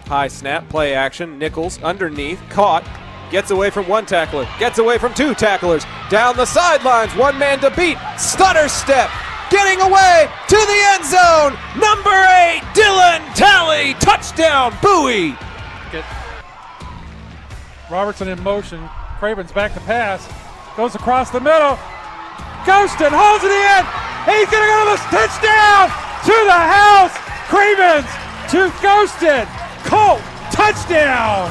High snap, play action, Nichols underneath, caught, gets away from one tackler, gets away from two tacklers, down the sidelines, one man to beat, stutter step, getting away to the end zone, number 8, Dylan Talley, touchdown, Bowie. Robertson in motion, Craven's back to pass, goes across the middle, Ghostin holds it in, he's gonna go to the touchdown, to the house, Cravens to Ghostin, Colt, touchdown!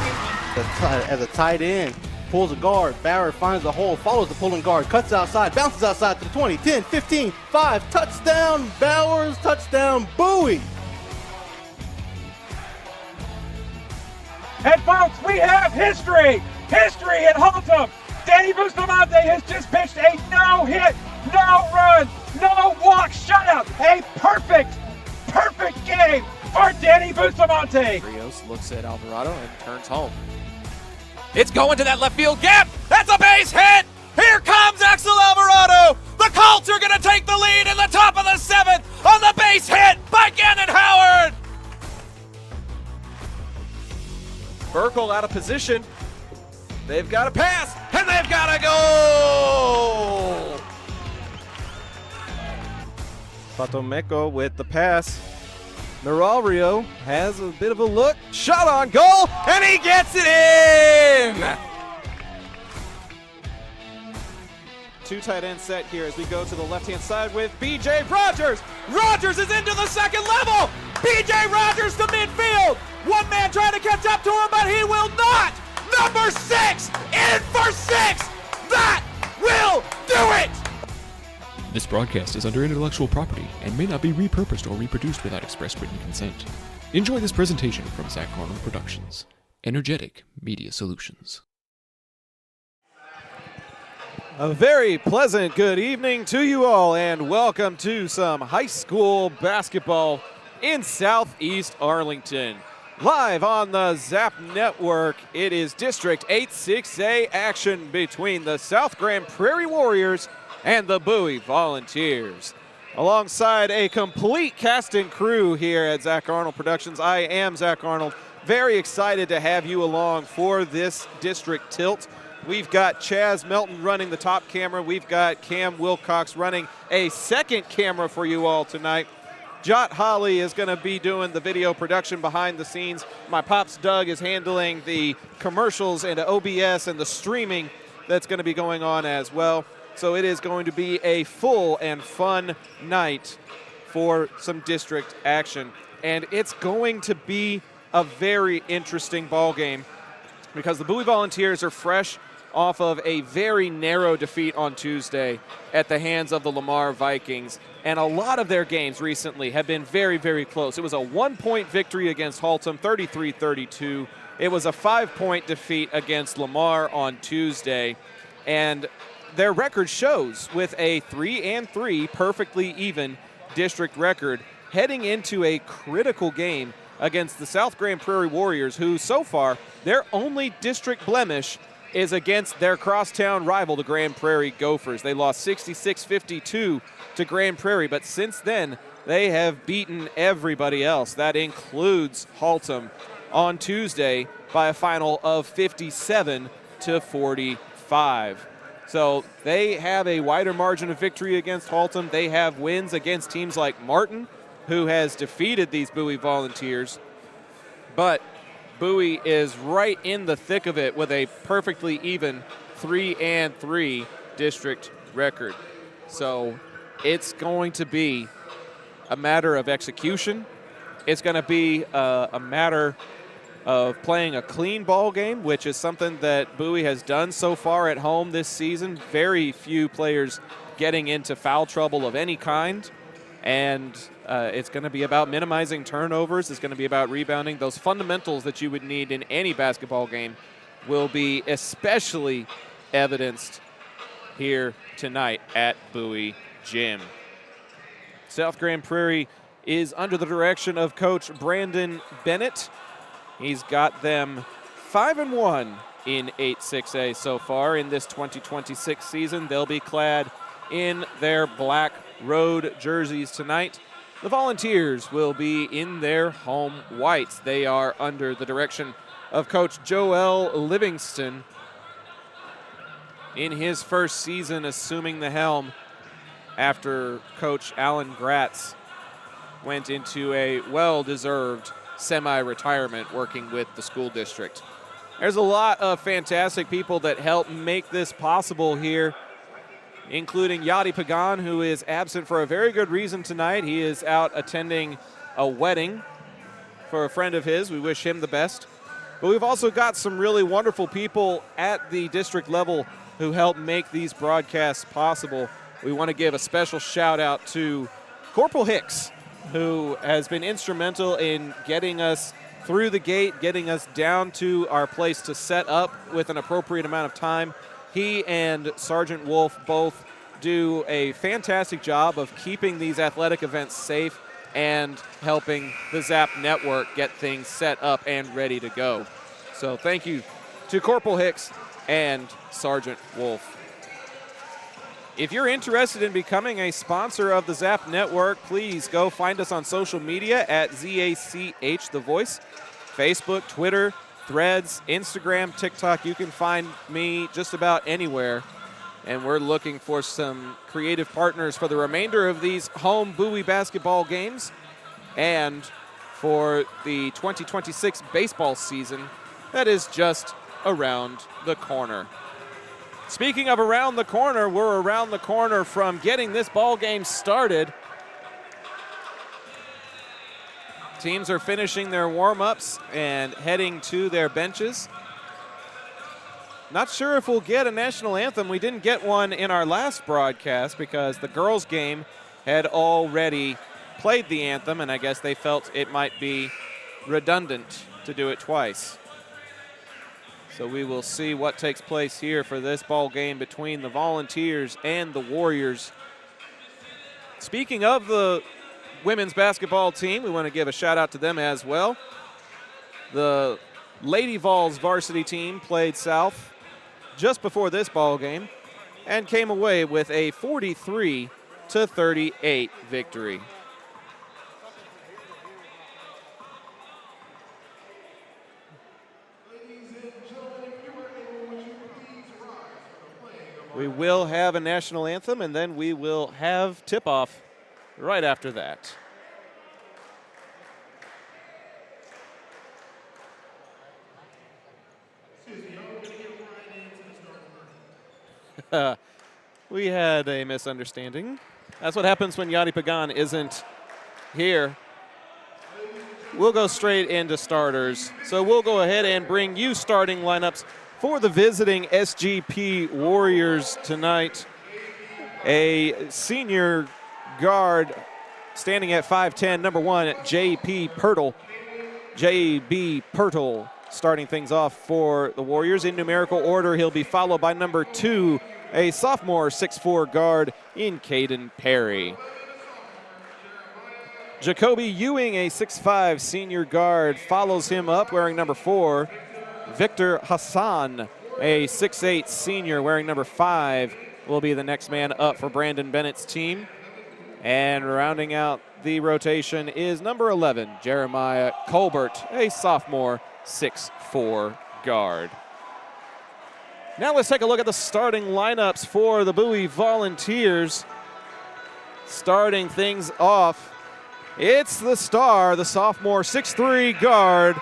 As a tight end, pulls a guard, Barrett finds a hole, follows the pulling guard, cuts outside, bounces outside to the 20, 10, 15, 5, touchdown Bowers, touchdown Bowie! And folks, we have history at Haltom. Danny Bustamante has just pitched a no-hit, no-run, no-walk shutout. A perfect game for Danny Bustamante. Rios looks at Alvarado and turns home. It's going to that left field gap. That's a base hit. Here comes Axel Alvarado. The Colts are going to take the lead in the top of the 7th on the base hit by Gannon Howard. Burkle out of position. They've got to pass, and they've got to go! Patomeco with the pass. Mirario has a bit of a look. Shot on goal, and he gets it in! Two tight end set here as we go to the left-hand side with B.J. Rogers. Rogers is into the second level. B.J. Rogers to midfield. One man trying to catch up to him, but he will not. Number 6 in for 6. That will do it. This broadcast is under intellectual property and may not be repurposed or reproduced without express written consent. Enjoy this presentation from Zach Arnold Productions, Energetic Media Solutions. A very pleasant good evening to you all, and welcome to some high school basketball in Southeast Arlington. Live on the Zap Network, it is District 8-6A action between the South Grand Prairie Warriors and the Bowie Volunteers. Alongside a complete cast and crew here at Zach Arnold Productions, I am Zach Arnold. Very excited to have you along for this district tilt. We've got Chaz Melton running the top camera. We've got Cam Wilcox running a second camera for you all tonight. Jot Holly is going to be doing the video production behind the scenes. My pops Doug is handling the commercials and OBS and the streaming that's going to be going on as well. So it is going to be a full and fun night for some district action. And it's going to be a very interesting ball game because the Bowie Volunteers are fresh off of a very narrow defeat on Tuesday at the hands of the Lamar Vikings. And a lot of their games recently have been very, very close. It was a 1-point victory against Haltom, 33-32. It was a 5-point defeat against Lamar on Tuesday. And their record shows with a 3-3 perfectly even district record heading into a critical game against the South Grand Prairie Warriors, who so far their only district blemish is against their crosstown rival, the Grand Prairie Gophers. They lost 66-52 to Grand Prairie, but since then they have beaten everybody else. That includes Haltom on Tuesday by a final of 57-45. So they have a wider margin of victory against Haltom. They have wins against teams like Martin, who has defeated these Bowie Volunteers. But Bowie is right in the thick of it with a perfectly even 3-3 district record. So it's going to be a matter of execution. It's going to be a matter of playing a clean ball game, which is something that Bowie has done so far at home this season. Very few players getting into foul trouble of any kind. And it's going to be about minimizing turnovers. It's going to be about rebounding. Those fundamentals that you would need in any basketball game will be especially evidenced here tonight at Bowie Gym. South Grand Prairie is under the direction of Coach Brandon Bennett. He's got them 5-1 in 8-6A so far in this 2026 season. They'll be clad in their black road jerseys tonight. The Volunteers will be in their home whites. They are under the direction of Coach Joel Livingston in his first season assuming the helm after Coach Alan Gratz went into a well-deserved semi-retirement working with the school district. There's a lot of fantastic people that help make this possible here, including Yadi Pagan, who is absent for a very good reason tonight. He is out attending a wedding for a friend of his. We wish him the best. But we've also got some really wonderful people at the district level who help make these broadcasts possible. We want to give a special shout out to Corporal Hicks, who has been instrumental in getting us through the gate, getting us down to our place to set up with an appropriate amount of time. He and Sergeant Wolf both do a fantastic job of keeping these athletic events safe and helping the ZAP network get things set up and ready to go. So thank you to Corporal Hicks and Sergeant Wolf. If you're interested in becoming a sponsor of the ZAP network, please go find us on social media at ZachTheVoice, Facebook, Twitter, Threads, Instagram, TikTok. You can find me just about anywhere. And we're looking for some creative partners for the remainder of these home Bowie basketball games and for the 2026 baseball season that is just around the corner. Speaking of around the corner, we're around the corner from getting this ball game started. Teams are finishing their warm-ups and heading to their benches. Not sure if we'll get a national anthem. We didn't get one in our last broadcast because the girls' game had already played the anthem, and I guess they felt it might be redundant to do it twice. So we will see what takes place here for this ball game between the Volunteers and the Warriors. Speaking of the women's basketball team, we want to give a shout out to them as well. The Lady Vols varsity team played South just before this ball game and came away with a 43-38 victory. We will have a national anthem, and then we will have tip-off right after that. We had a misunderstanding. That's what happens when Yadi Pagan isn't here. We'll go straight into starters. So we'll go ahead and bring you starting lineups for the visiting SGP Warriors tonight. A senior guard standing at 5'10", number 1, J.B. Pirtle starting things off for the Warriors. In numerical order, he'll be followed by number 2, a sophomore 6'4" guard in Caden Perry. Jacoby Ewing, a 6'5" senior guard, follows him up wearing number 4. Victor Hassan, a 6'8" senior wearing number 5, will be the next man up for Brandon Bennett's team. And rounding out the rotation is number 11, Jeremiah Colbert, a sophomore 6'4" guard. Now let's take a look at the starting lineups for the Bowie Volunteers. Starting things off, it's the star, the sophomore 6'3" guard,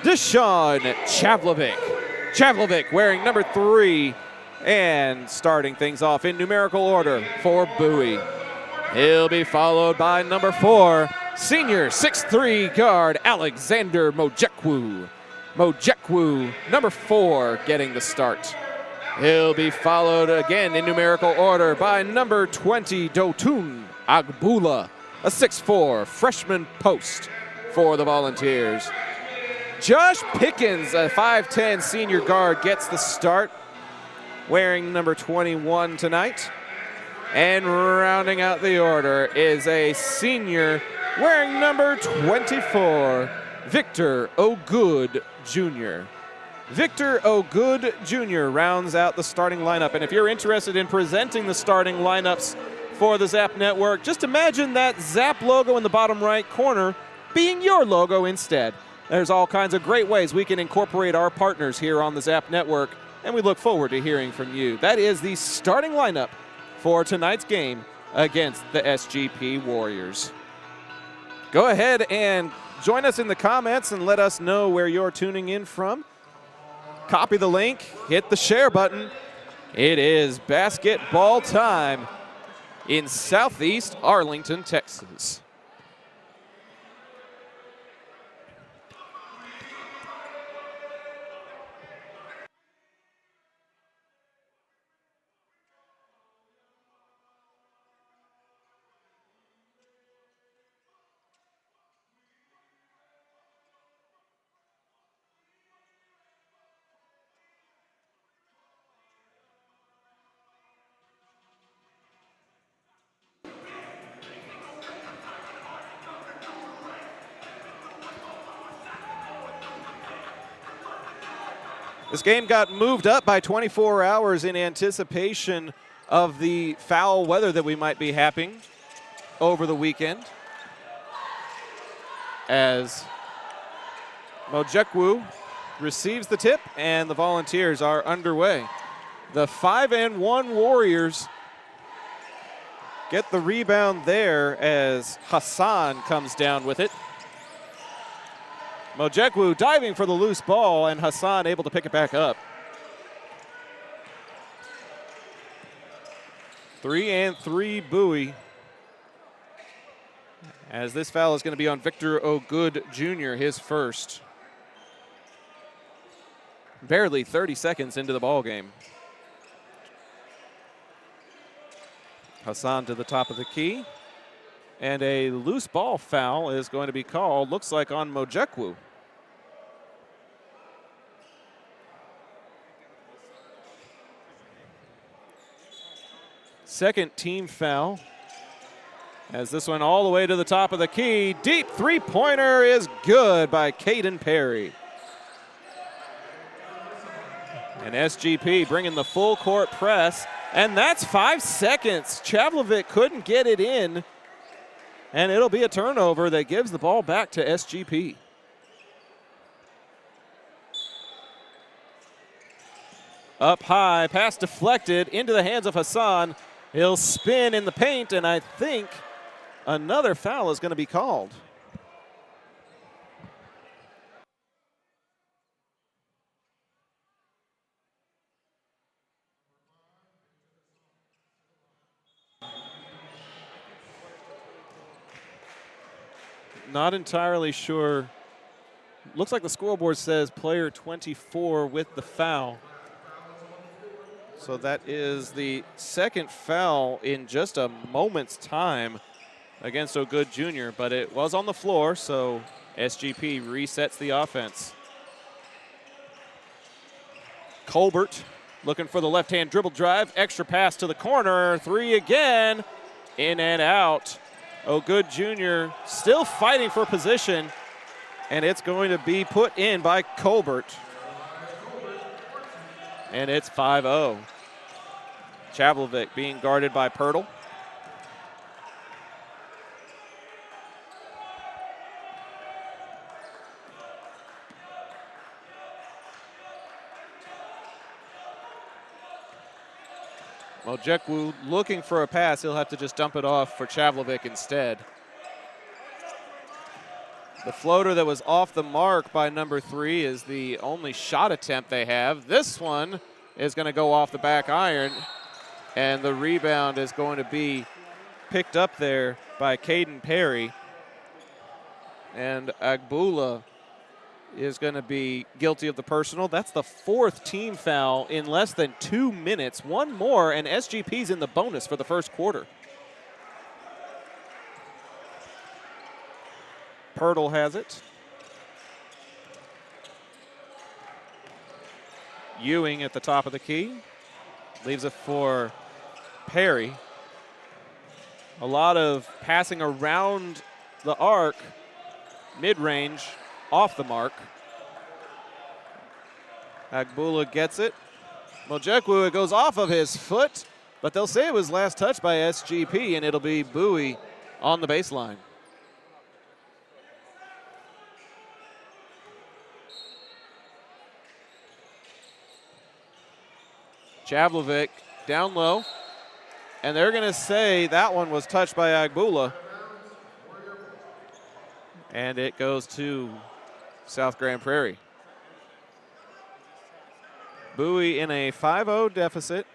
Deshaun Chavlovic. Chavlovic wearing number 3 and starting things off in numerical order for Bowie. He'll be followed by number 4, senior 6'3" guard Alexander Mojekwu. Mojekwu, number 4, getting the start. He'll be followed again in numerical order by number 20, Dotun Agbula, a 6'4" freshman post for the Volunteers. Josh Pickens, a 5'10" senior guard, gets the start, wearing number 21 tonight. And rounding out the order is a senior wearing number 24, Victor O'Good Jr. Victor O'Good Jr. rounds out the starting lineup. And if you're interested in presenting the starting lineups for the Zap Network. Just imagine that Zap logo in the bottom right corner being your logo instead. There's all kinds of great ways we can incorporate our partners here on the Zap Network, and we look forward to hearing from you. That is the starting lineup for tonight's game against the SGP Warriors. Go ahead and join us in the comments and let us know where you're tuning in from. Copy the link, hit the share button. It is basketball time in Southeast Arlington, Texas. This game got moved up by 24 hours in anticipation of the foul weather that we might be having over the weekend, as Mojekwu receives the tip and the Volunteers are underway. The 5-1 Warriors get the rebound there as Hassan comes down with it. Mojekwu diving for the loose ball, and Hassan able to pick it back up. 3-3 Bowie, as this foul is going to be on Victor O'Good Jr., his first. Barely 30 seconds into the ball game. Hassan to the top of the key, and a loose ball foul is going to be called, looks like on Mojekwu. Second team foul, as this one all the way to the top of the key. Deep three-pointer is good by Caden Prairie. And SGP bringing the full court press, and that's 5 seconds. Chavlovic couldn't get it in, and it'll be a turnover that gives the ball back to SGP. Up high, pass deflected into the hands of Hassan. He'll spin in the paint, and I think another foul is going to be called. Not entirely sure. Looks like the scoreboard says player 24 with the foul. So that is the second foul in just a moment's time against O'Good Jr., but it was on the floor, so SGP resets the offense. Colbert looking for the left-hand dribble drive, extra pass to the corner, three again, in and out. O'Good Jr. still fighting for position, and it's going to be put in by Colbert. And it's 5-0. Chavlovic being guarded by Pirtle. Mojekwu looking for a pass. He'll have to just dump it off for Chavlovic instead. The floater that was off the mark by number 3 is the only shot attempt they have. This one is going to go off the back iron, and the rebound is going to be picked up there by Caden Prairie. And Agbula is going to be guilty of the personal. That's the 4th team foul in less than 2 minutes. One more, and SGP's in the bonus for the first quarter. Pirtle has it. Ewing at the top of the key. Leaves it for Perry. A lot of passing around the arc, mid-range, off the mark. Agbula gets it. Mojekwu, it goes off of his foot, but they'll say it was last touched by SGP, and it'll be Bowie on the baseline. Chavlovic down low, and they're going to say that one was touched by Agbula. And it goes to South Grand Prairie. Bowie in a 5-0 deficit.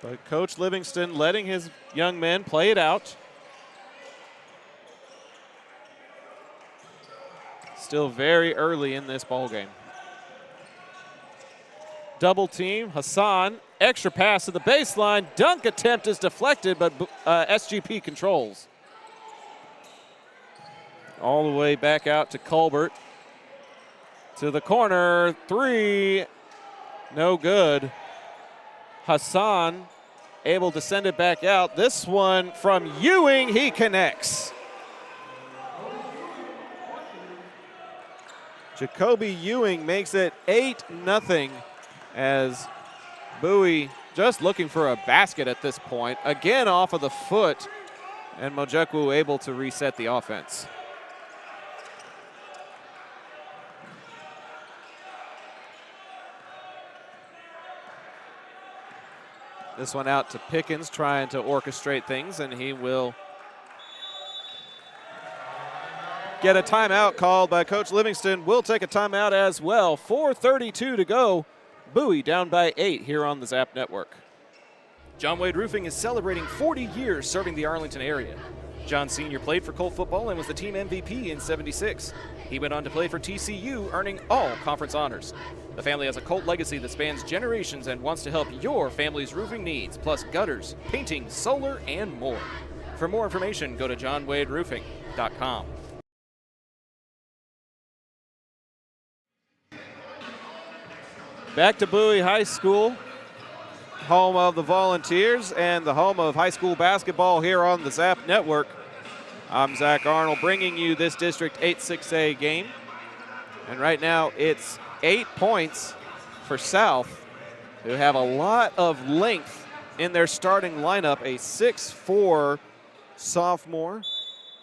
But Coach Livingston letting his young men play it out. Still very early in this ball game. Double team, Hassan, extra pass to the baseline. Dunk attempt is deflected, but SGP controls. All the way back out to Colbert. To the corner, three, no good. Hassan able to send it back out. This one from Ewing, he connects. Jacoby Ewing makes it 8-0 as Bowie just looking for a basket at this point. Again off of the foot, and Mojekwu able to reset the offense. This one out to Pickens, trying to orchestrate things, and he will get a timeout called by Coach Livingston. We'll take a timeout as well. 4:32 to go. Bowie down by 8 here on the Zap Network. John Wade Roofing is celebrating 40 years serving the Arlington area. John Sr. played for Colt football and was the team MVP in '76. He went on to play for TCU, earning all conference honors. The family has a Colt legacy that spans generations and wants to help your family's roofing needs, plus gutters, painting, solar, and more. For more information, go to johnwaderoofing.com. Back to Bowie High School, home of the Volunteers and the home of high school basketball here on the Zap Network. I'm Zach Arnold bringing you this District 8-6A game. And right now it's 8 points for South, who have a lot of length in their starting lineup. A 6'4" sophomore,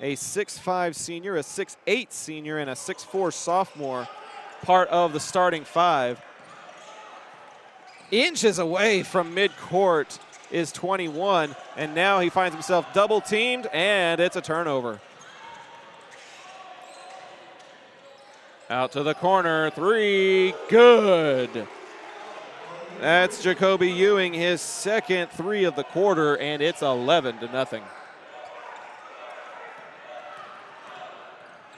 a 6'5" senior, a 6'8" senior, and a 6'4" sophomore, part of the starting five. Inches away from midcourt is 21, and now he finds himself double teamed, and it's a turnover. Out to the corner, three, good. That's Jacoby Ewing, his second three of the quarter, and it's 11-0.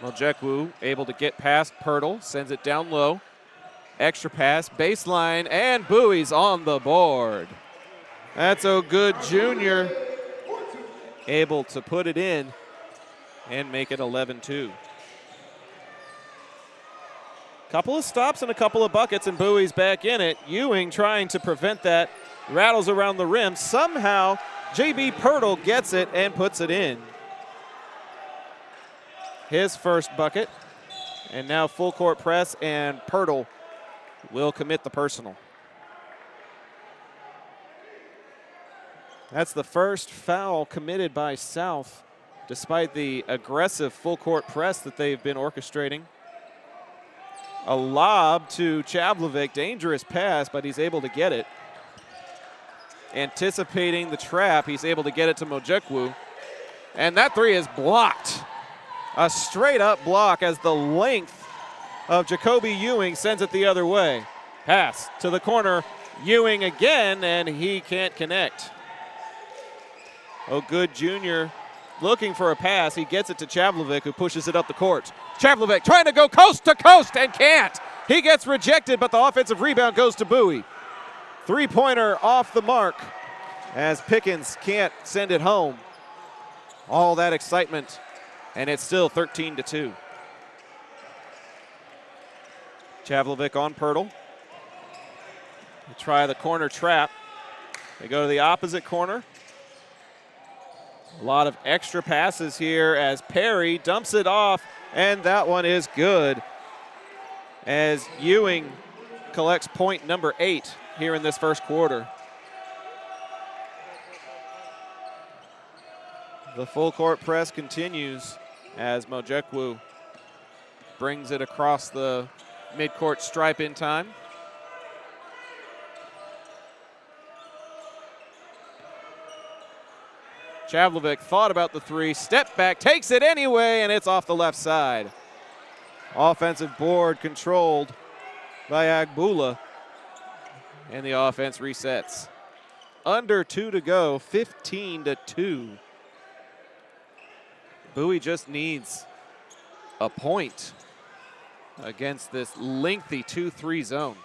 Mojekwu able to get past Pirtle, sends it down low. Extra pass, baseline, and Bowie's on the board. That's a good junior, able to put it in and make it 11-2. Couple of stops and a couple of buckets, and Bowie's back in it. Ewing trying to prevent that, rattles around the rim. Somehow, JB Pirtle gets it and puts it in. His first bucket, and now full court press, and Pirtle will commit the personal. That's the first foul committed by South, despite the aggressive full court press that they've been orchestrating. A lob to Chavlovic, dangerous pass, but he's able to get it. Anticipating the trap, he's able to get it to Mojekwu. And that three is blocked. A straight up block as the length of Jacoby Ewing sends it the other way. Pass to the corner, Ewing again, and he can't connect. Oh, good junior looking for a pass. He gets it to Chavlovic, who pushes it up the court. Chavlovic trying to go coast to coast and can't. He gets rejected, but the offensive rebound goes to Bowie. Three-pointer off the mark as Pickens can't send it home. All that excitement, and it's still 13-2. Chavlovic on Pirtle. They try the corner trap. They go to the opposite corner. A lot of extra passes here as Prairie dumps it off, and that one is good as Ewing collects point number 8 here in this first quarter. The full court press continues as Mojekwu brings it across the midcourt stripe in time. Chavlovic thought about the three, stepped back, takes it anyway, and it's off the left side. Offensive board controlled by Agbula, and the offense resets. Under 2 to go, 15-2. Bowie just needs a point against this lengthy 2-3 zone.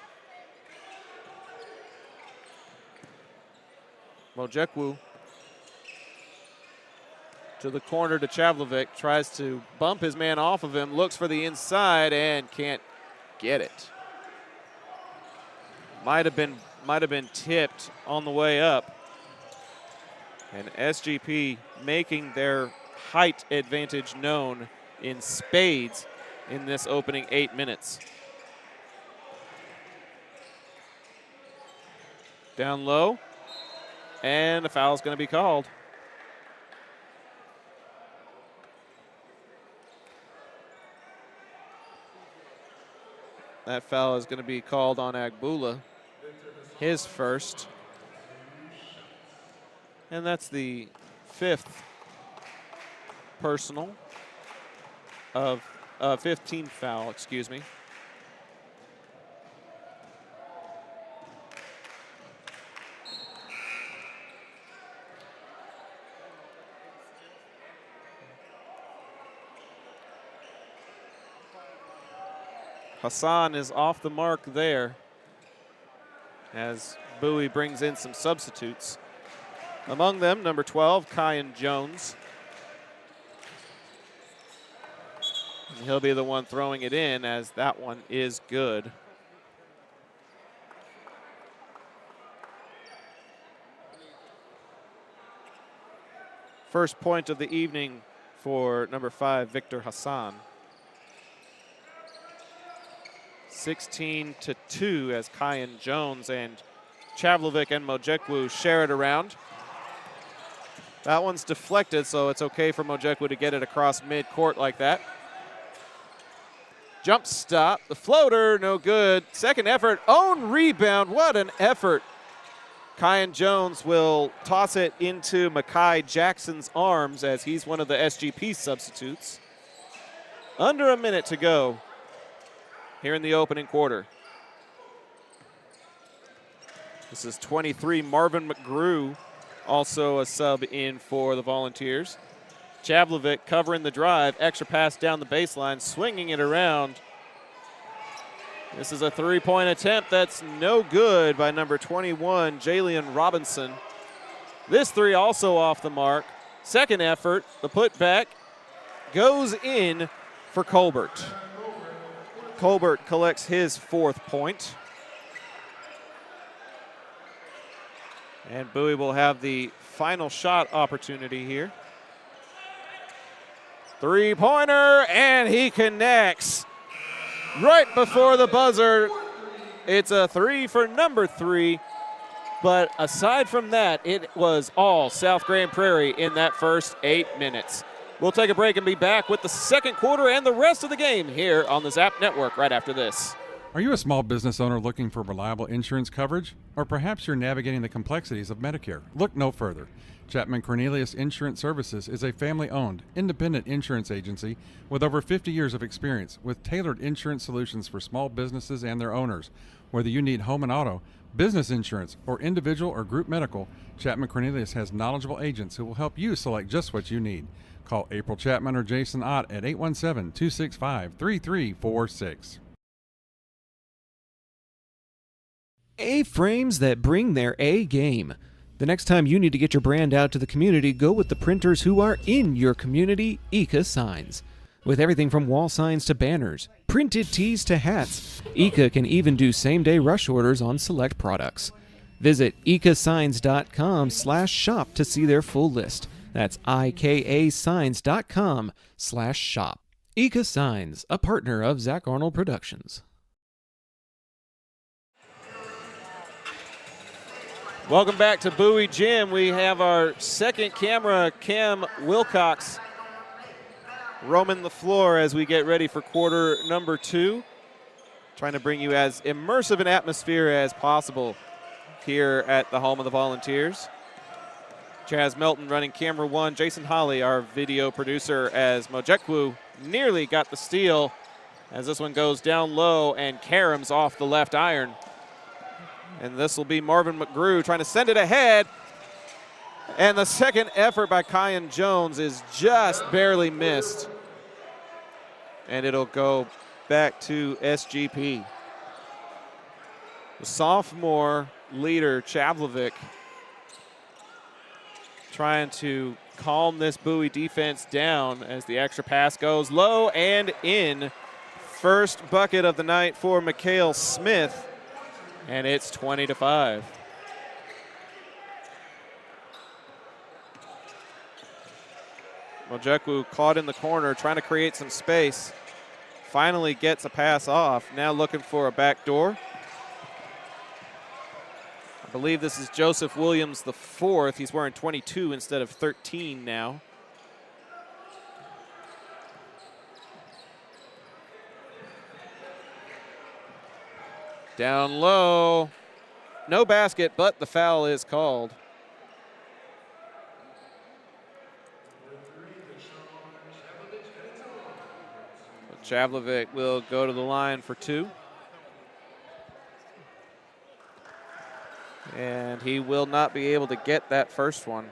Mojekwu to the corner to Chavlovic, tries to bump his man off of him, looks for the inside and can't get it. Might have been tipped on the way up. And SGP making their height advantage known in spades in this opening 8 minutes. Down low, and a foul is going to be called. That foul is going to be called on Agbula, his first. And that's the 5th personal of 15th foul, excuse me. Hassan is off the mark there as Bowie brings in some substitutes. Among them, number 12, Kyan Jones. And he'll be the one throwing it in as that one is good. First point of the evening for number 5, Victor Hassan. 16-2 as Kyan Jones and Chavlovic and Mojekwu share it around. That one's deflected, so it's okay for Mojekwu to get it across mid-court like that. Jump stop, the floater, no good. Second effort, own rebound, what an effort. Kyan Jones will toss it into Makai Jackson's arms as he's one of the SGP substitutes. Under a minute to go here in the opening quarter. This is 23, Marvin McGrew, also a sub in for the Volunteers. Chavlovic covering the drive, extra pass down the baseline, swinging it around. This is a three-point attempt that's no good by number 21, Jalen Robinson. This three also off the mark. Second effort, the putback goes in for Colbert. Colbert collects his 4th point. And Bowie will have the final shot opportunity here. Three-pointer, and he connects. Right before the buzzer, it's a 3 for number 3. But aside from that, it was all South Grand Prairie in that first 8 minutes. We'll take a break and be back with the second quarter and the rest of the game here on the Zap Network right after this. Are you a small business owner looking for reliable insurance coverage? Or perhaps you're navigating the complexities of Medicare? Look no further. Chapman Cornelius Insurance Services is a family-owned, independent insurance agency with over 50 years of experience with tailored insurance solutions for small businesses and their owners. Whether you need home and auto, business insurance, or individual or group medical, Chapman Cornelius has knowledgeable agents who will help you select just what you need. Call April Chapman or Jason Ott at 817-265-3346. A-frames that bring their A game. The next time you need to get your brand out to the community, go with the printers who are in your community, Eka Signs. With everything from wall signs to banners, printed tees to hats, Eka can even do same-day rush orders on select products. Visit ekasigns.com/shop to see their full list. That's ikasigns.com/shop. Eka Signs, a partner of Zach Arnold Productions. Welcome back to Bowie Gym. We have our second camera, Cam Wilcox, roaming the floor as we get ready for quarter number 2. Trying to bring you as immersive an atmosphere as possible here at the home of the Volunteers. Chaz Melton running camera 1. Jason Holly, our video producer, as Mojekwu nearly got the steal as this one goes down low and caroms off the left iron. And this will be Marvin McGrew trying to send it ahead. And the second effort by Kyan Jones is just barely missed. And it'll go back to SGP. The sophomore leader, Chavlovic, trying to calm this Bowie defense down as the extra pass goes low and in. First bucket of the night for Mikhail Smith, and it's 20-5. Mojekwu caught in the corner, trying to create some space. Finally gets a pass off. Now looking for a back door. I believe this is Joseph Williams the 4th. He's wearing 22 instead of 13 now. Down low. No basket, but the foul is called. Chavlovic will go to the line for 2. And he will not be able to get that first one.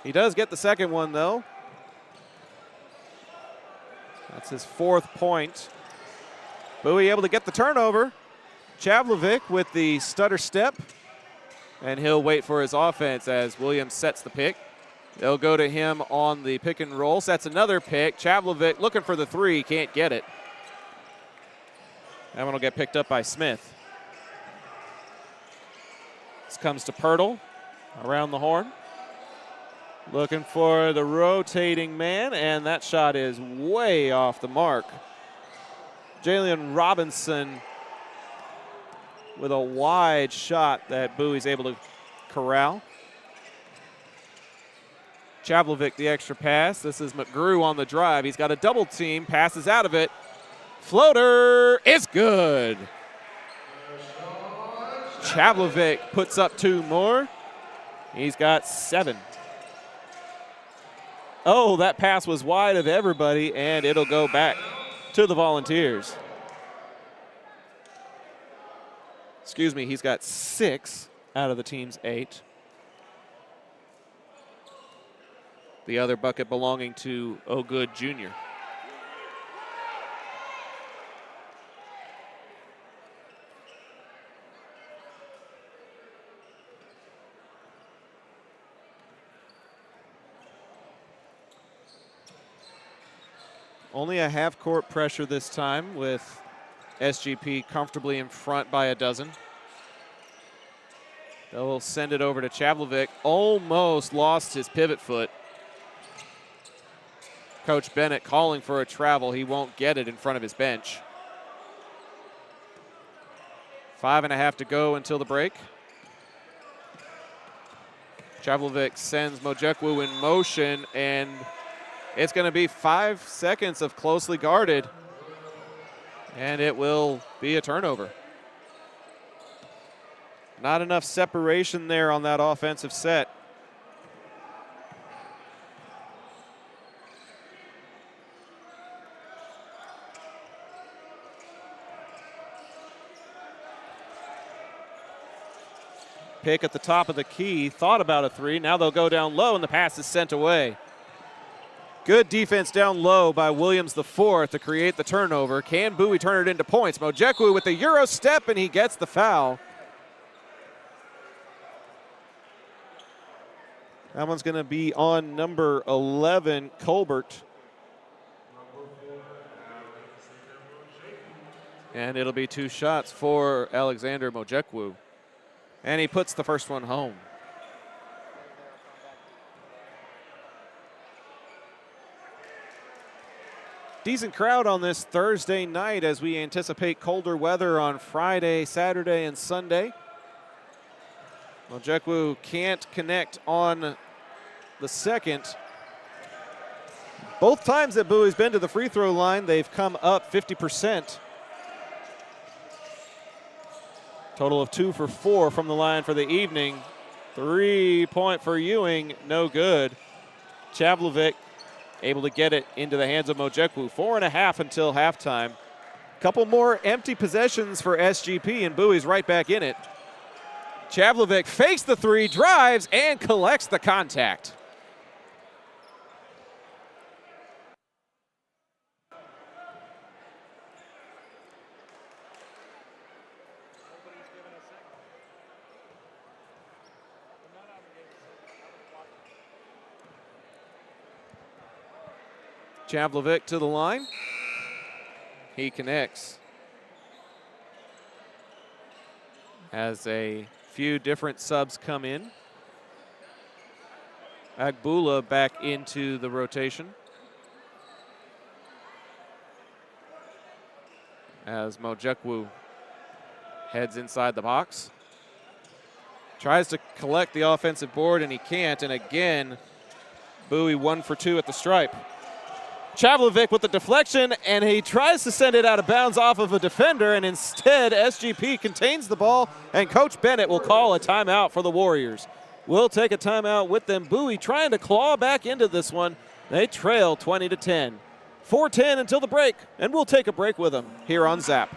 He does get the second one, though. That's his 4th point. Bowie able to get the turnover. Chavlovic with the stutter step. And he'll wait for his offense as Williams sets the pick. They'll go to him on the pick and roll. Sets another pick. Chavlovic looking for the 3. Can't get it. That one will get picked up by Smith. This comes to Pirtle around the horn. Looking for the rotating man, and that shot is way off the mark. Jalen Robinson with a wide shot that Bowie's able to corral. Chavlovic the extra pass. This is McGrew on the drive. He's got a double team, passes out of it. Floater is good. Chavlovic puts up 2 more. He's got 7. Oh, that pass was wide of everybody, and it'll go back to the Volunteers. Excuse me, he's got 6 out of the team's 8. The other bucket belonging to O'Good Jr. Only a half-court pressure this time with SGP comfortably in front by a dozen. They'll send it over to Chavlovic. Almost lost his pivot foot. Coach Bennett calling for a travel. He won't get it in front of his bench. 5.5 to go until the break. Chavlovic sends Mojekwu in motion, and it's going to be 5 seconds of closely guarded, and it will be a turnover. Not enough separation there on that offensive set. Pick at the top of the key, thought about a 3. Now they'll go down low, and the pass is sent away. Good defense down low by Williams the 4th to create the turnover. Can Bowie turn it into points? Mojekwu with the Euro step, and he gets the foul. That one's going to be on number 11, Colbert. And it'll be 2 shots for Alexander Mojekwu. And he puts the first one home. Decent crowd on this Thursday night as we anticipate colder weather on Friday, Saturday, and Sunday. Mojekwu can't connect on the second. Both times that Bowie's been to the free throw line, they've come up 50%. Total of 2 for 4 from the line for the evening. 3-point for Ewing, no good. Chavlovic able to get it into the hands of Mojekwu. 4.5 until halftime. Couple more empty possessions for SGP, and Bowie's right back in it. Chavlovic fakes the three, drives, and collects the contact. Chavlovic to the line. He connects. As a few different subs come in. Agbula back into the rotation. As Mojekwu heads inside the box. Tries to collect the offensive board and he can't. And again, Bowie 1 for 2 at the stripe. Chavlovic with the deflection, and he tries to send it out of bounds off of a defender, and instead SGP contains the ball, and Coach Bennett will call a timeout for the Warriors. We'll take a timeout with them. Bowie trying to claw back into this one. They trail 20-10. 4:10 until the break, and we'll take a break with them here on Zap.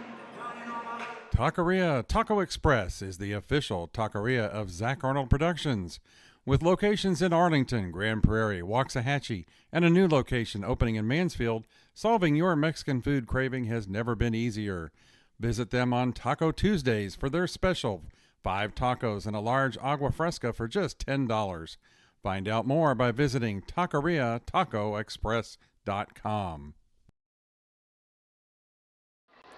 Taqueria Taco Express is the official taqueria of Zach Arnold Productions. With locations in Arlington, Grand Prairie, Waxahachie, and a new location opening in Mansfield, solving your Mexican food craving has never been easier. Visit them on Taco Tuesdays for their special 5 tacos and a large agua fresca for just $10. Find out more by visiting taqueriatacoexpress.com.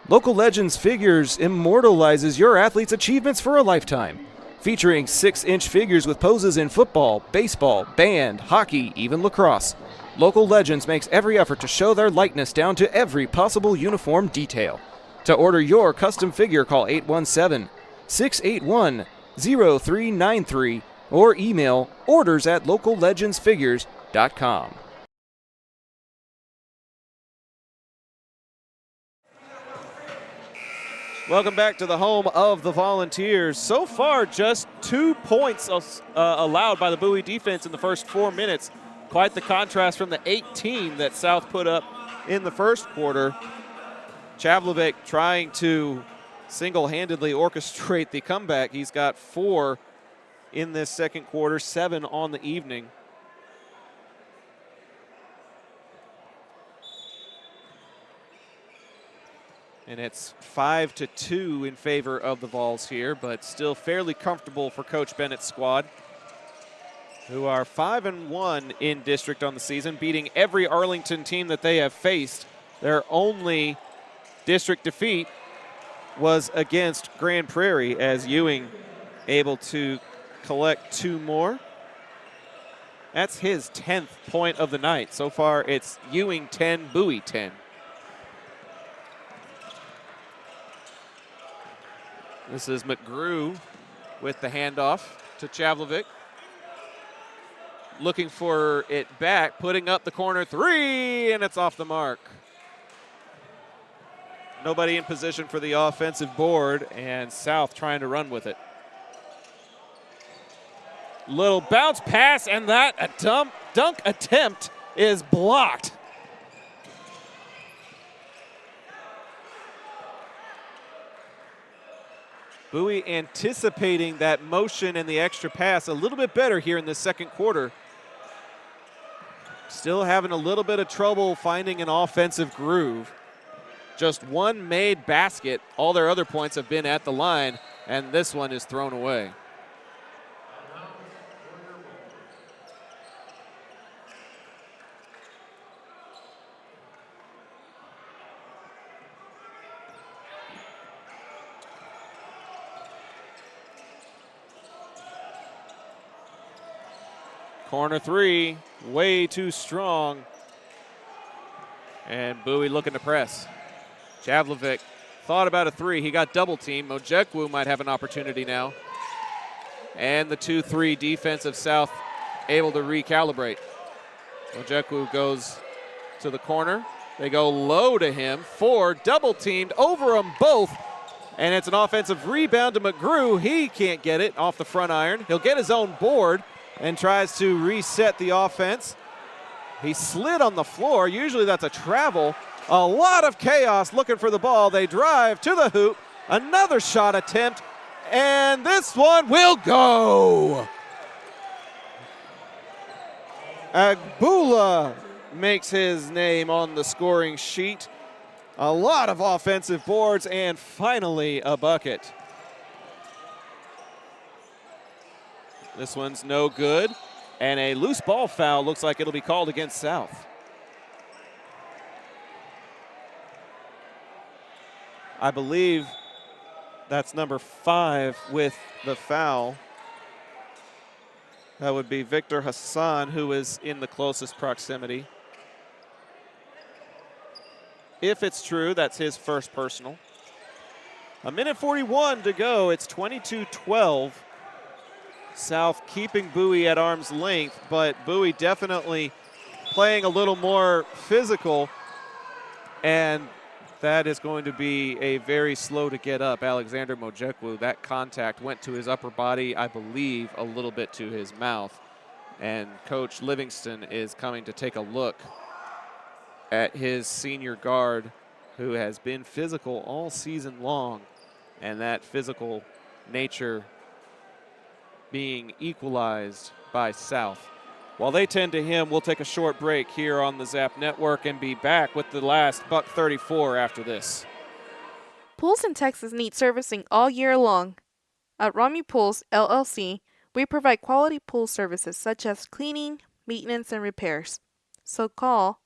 Local Legends Figures immortalizes your athlete's achievements for a lifetime. Featuring 6-inch figures with poses in football, baseball, band, hockey, even lacrosse. Local Legends makes every effort to show their likeness down to every possible uniform detail. To order your custom figure, call 817-681-0393 or email orders@locallegendsfigures.com. Welcome back to the home of the Volunteers. So far, just 2 points allowed by the Bowie defense in the first 4 minutes. Quite the contrast from the 18 that South put up in the first quarter. Chavlovic trying to single-handedly orchestrate the comeback. He's got 4 in this second quarter, 7 on the evening. And it's 5-2 in favor of the Vols here, but still fairly comfortable for Coach Bennett's squad, who are 5-1 in district on the season, beating every Arlington team that they have faced. Their only district defeat was against Grand Prairie, as Ewing able to collect 2 more. That's his 10th point of the night. So far, it's Ewing 10, Bowie 10. This is McGrew with the handoff to Chavlovic. Looking for it back, putting up the corner 3, and it's off the mark. Nobody in position for the offensive board, and South trying to run with it. Little bounce pass, and that dunk attempt is blocked. Bowie anticipating that motion and the extra pass a little bit better here in the second quarter. Still having a little bit of trouble finding an offensive groove. Just 1 made basket. All their other points have been at the line, and this one is thrown away. Corner 3, way too strong. And Bowie looking to press. Javlovic thought about a three. He got double teamed. Mojekwu might have an opportunity now. And the 2-3 defense of South able to recalibrate. Mojekwu goes to the corner. They go low to him. Four, double teamed over them both. And it's an offensive rebound to McGrew. He can't get it off the front iron. He'll get his own board and tries to reset the offense. He slid on the floor. Usually that's a travel. A lot of chaos looking for the ball. They drive to the hoop. Another shot attempt. And this one will go. Agbula makes his name on the scoring sheet. A lot of offensive boards and finally a bucket. This one's no good. And a loose ball foul looks like it'll be called against South. I believe that's number 5 with the foul. That would be Victor Hassan, who is in the closest proximity. If it's true, that's his first personal. 1:41 to go. It's 22-12. South keeping Bowie at arm's length, but Bowie definitely playing a little more physical, and that is going to be a very slow to get up. Alexander Mojekwu, that contact went to his upper body, I believe a little bit to his mouth, and Coach Livingston is coming to take a look at his senior guard who has been physical all season long, and that physical nature being equalized by South. While they tend to him, we'll take a short break here on the Zap Network and be back with the last buck 34 after this. Pools in Texas need servicing all year long. At Rami Pools, LLC, we provide quality pool services such as cleaning, maintenance, and repairs. So call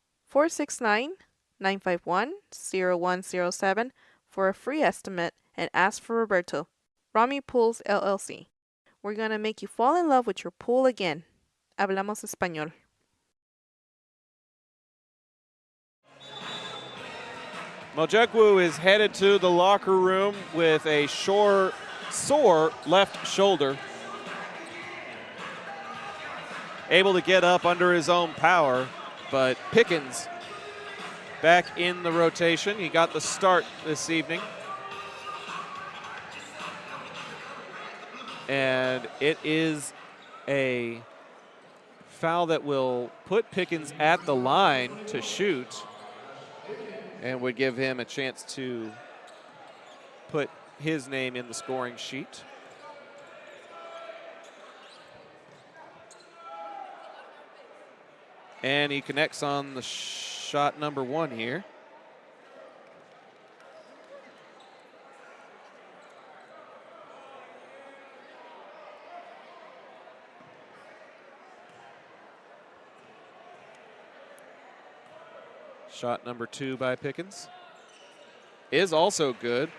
469-951-0107 for a free estimate and ask for Roberto. Rami Pools, LLC. We're going to make you fall in love with your pool again. Hablamos español. Mojekwu is headed to the locker room with a sore left shoulder. Able to get up under his own power, but Pickens back in the rotation. He got the start this evening. And it is a foul that will put Pickens at the line to shoot and would give him a chance to put his name in the scoring sheet. And he connects on the shot number 1 here. Shot number 2 by Pickens is also good.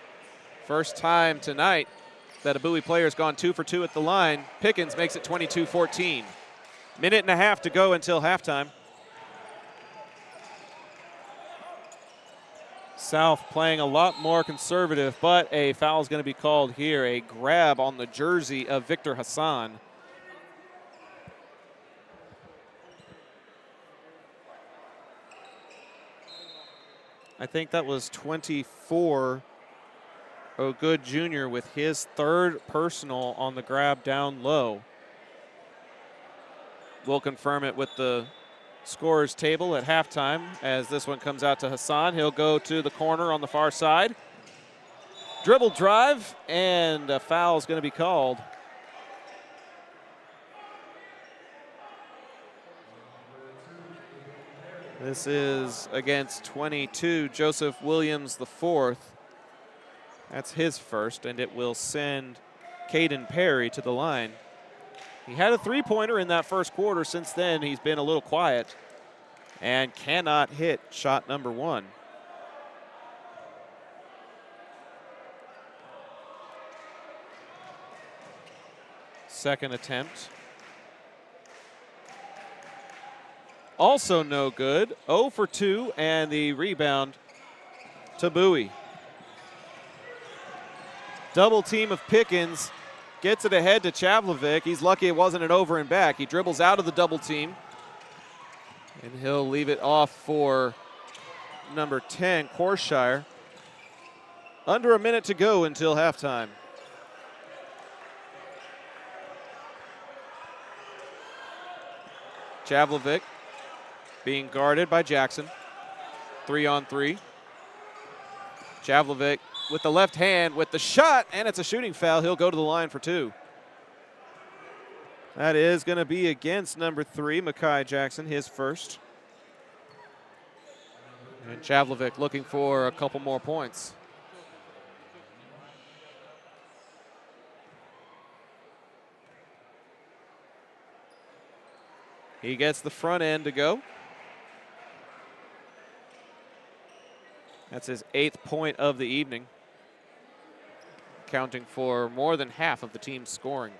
First time tonight that a Bowie player has gone 2 for 2 at the line. Pickens makes it 22-14. Minute and a half to go until halftime. South playing a lot more conservative, but a foul is going to be called here. A grab on the jersey of Victor Hassan. I think that was 24. O'Good Jr. with his 3rd personal on the grab down low. We'll confirm it with the scorer's table at halftime as this one comes out to Hassan. He'll go to the corner on the far side. Dribble drive, and a foul is going to be called. This is against 22, Joseph Williams IV. That's his first, and it will send Caden Perry to the line. He had a three-pointer in that first quarter. Since then, he's been a little quiet and cannot hit shot number 1. Second attempt. also no good. 0 for 2, and the rebound to Bowie. Double team of Pickens. Gets it ahead to Chavlovic. He's lucky it wasn't an over and back. He dribbles out of the double team. And he'll leave it off for number 10, Corshire. Under a minute to go until halftime. Chavlovic being guarded by Jackson. 3-on-3. Chavlovic with the left hand with the shot, and it's a shooting foul. He'll go to the line for 2. That is going to be against number 3, Mekhi Jackson, his first. And Chavlovic looking for a couple more points. He gets the front end to go. That's his 8th point of the evening, counting for more than half of the team's scoring.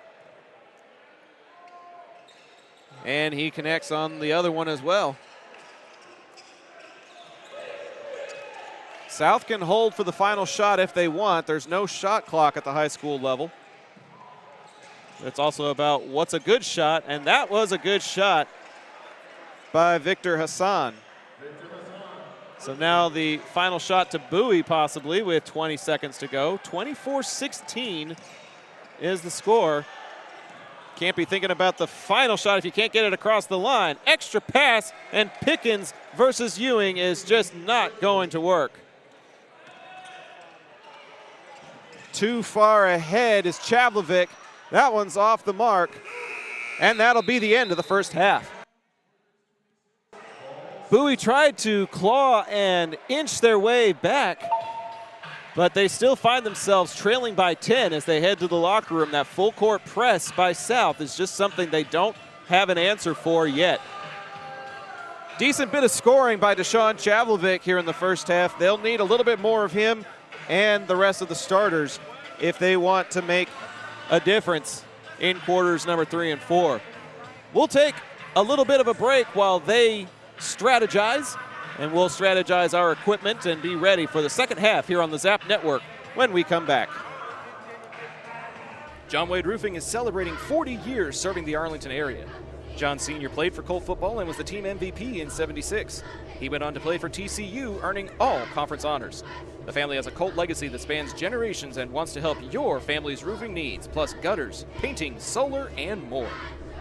And he connects on the other one as well. South can hold for the final shot if they want. There's no shot clock at the high school level. It's also about what's a good shot, and that was a good shot by Victor Hassan. So now the final shot to Bowie possibly with 20 seconds to go. 24-16 is the score. Can't be thinking about the final shot if you can't get it across the line. Extra pass, and Pickens versus Ewing is just not going to work. Too far ahead is Chavlovic. That one's off the mark, and that'll be the end of the first half. Bowie tried to claw and inch their way back, but they still find themselves trailing by 10 as they head to the locker room. That full court press by South is just something they don't have an answer for yet. Decent bit of scoring by Deshaun Chavlovic here in the first half. They'll need a little bit more of him and the rest of the starters if they want to make a difference in quarters number 3 and 4. We'll take a little bit of a break while they strategize, and we'll strategize our equipment and be ready for the second half here on the Zap Network when we come back. John Wade Roofing is celebrating 40 years serving the Arlington area. John Sr. played for Colt football and was the team MVP in '76. He went on to play for TCU, earning all conference honors. The family has a Colt legacy that spans generations and wants to help your family's roofing needs, plus gutters, painting, solar, and more.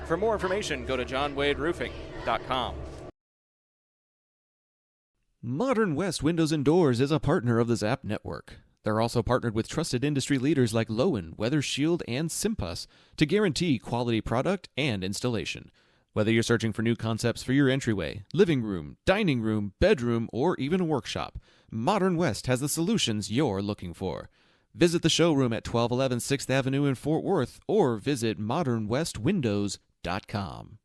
For more information, go to johnwaderoofing.com. Modern West Windows and Doors is a partner of the Zap Network. They're also partnered with trusted industry leaders like Lowen, Weather Shield, and Simpas to guarantee quality product and installation. Whether you're searching for new concepts for your entryway, living room, dining room, bedroom, or even a workshop, Modern West has the solutions you're looking for. Visit the showroom at 1211 6th Avenue in Fort Worth or visit modernwestwindows.com.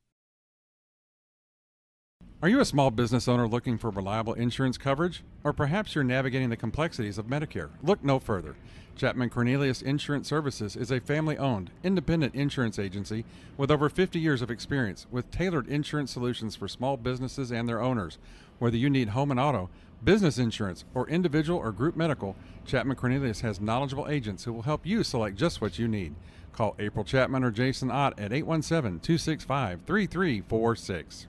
Are you a small business owner looking for reliable insurance coverage? Or perhaps you're navigating the complexities of Medicare? Look no further. Chapman Cornelius Insurance Services is a family-owned, independent insurance agency with over 50 years of experience with tailored insurance solutions for small businesses and their owners. Whether you need home and auto, business insurance, or individual or group medical, Chapman Cornelius has knowledgeable agents who will help you select just what you need. Call April Chapman or Jason Ott at 817-265-3346.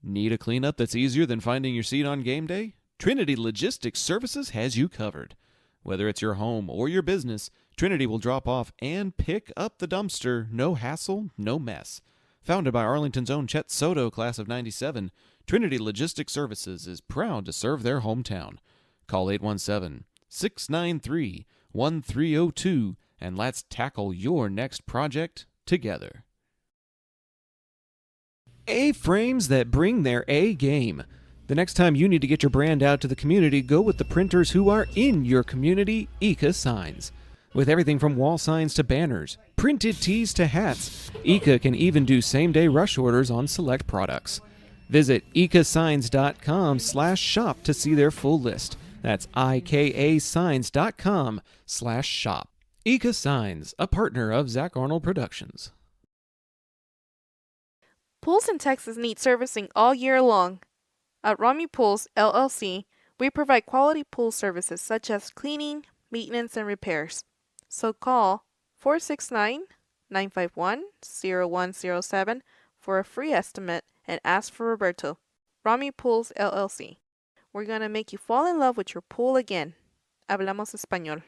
Need a cleanup that's easier than finding your seat on game day? Trinity Logistics Services has you covered. Whether it's your home or your business, Trinity will drop off and pick up the dumpster. No hassle, no mess. Founded by Arlington's own Chet Soto, class of '97, Trinity Logistics Services is proud to serve their hometown. Call 817-693-1302 and let's tackle your next project together. A-frames that bring their A game. The next time you need to get your brand out to the community, go with the printers who are in your community, Eka Signs. With everything from wall signs to banners, printed tees to hats, Eka can even do same-day rush orders on select products. Visit ekasigns.com/shop to see their full list. That's ikasigns.com/shop. Eka Signs, a partner of Zach Arnold Productions. Pools in Texas need servicing all year long. At Romney Pools, LLC, we provide quality pool services such as cleaning, maintenance, and repairs. So call 469-951-0107 for a free estimate and ask for Roberto. Romney Pools, LLC. We're going to make you fall in love with your pool again. Hablamos español.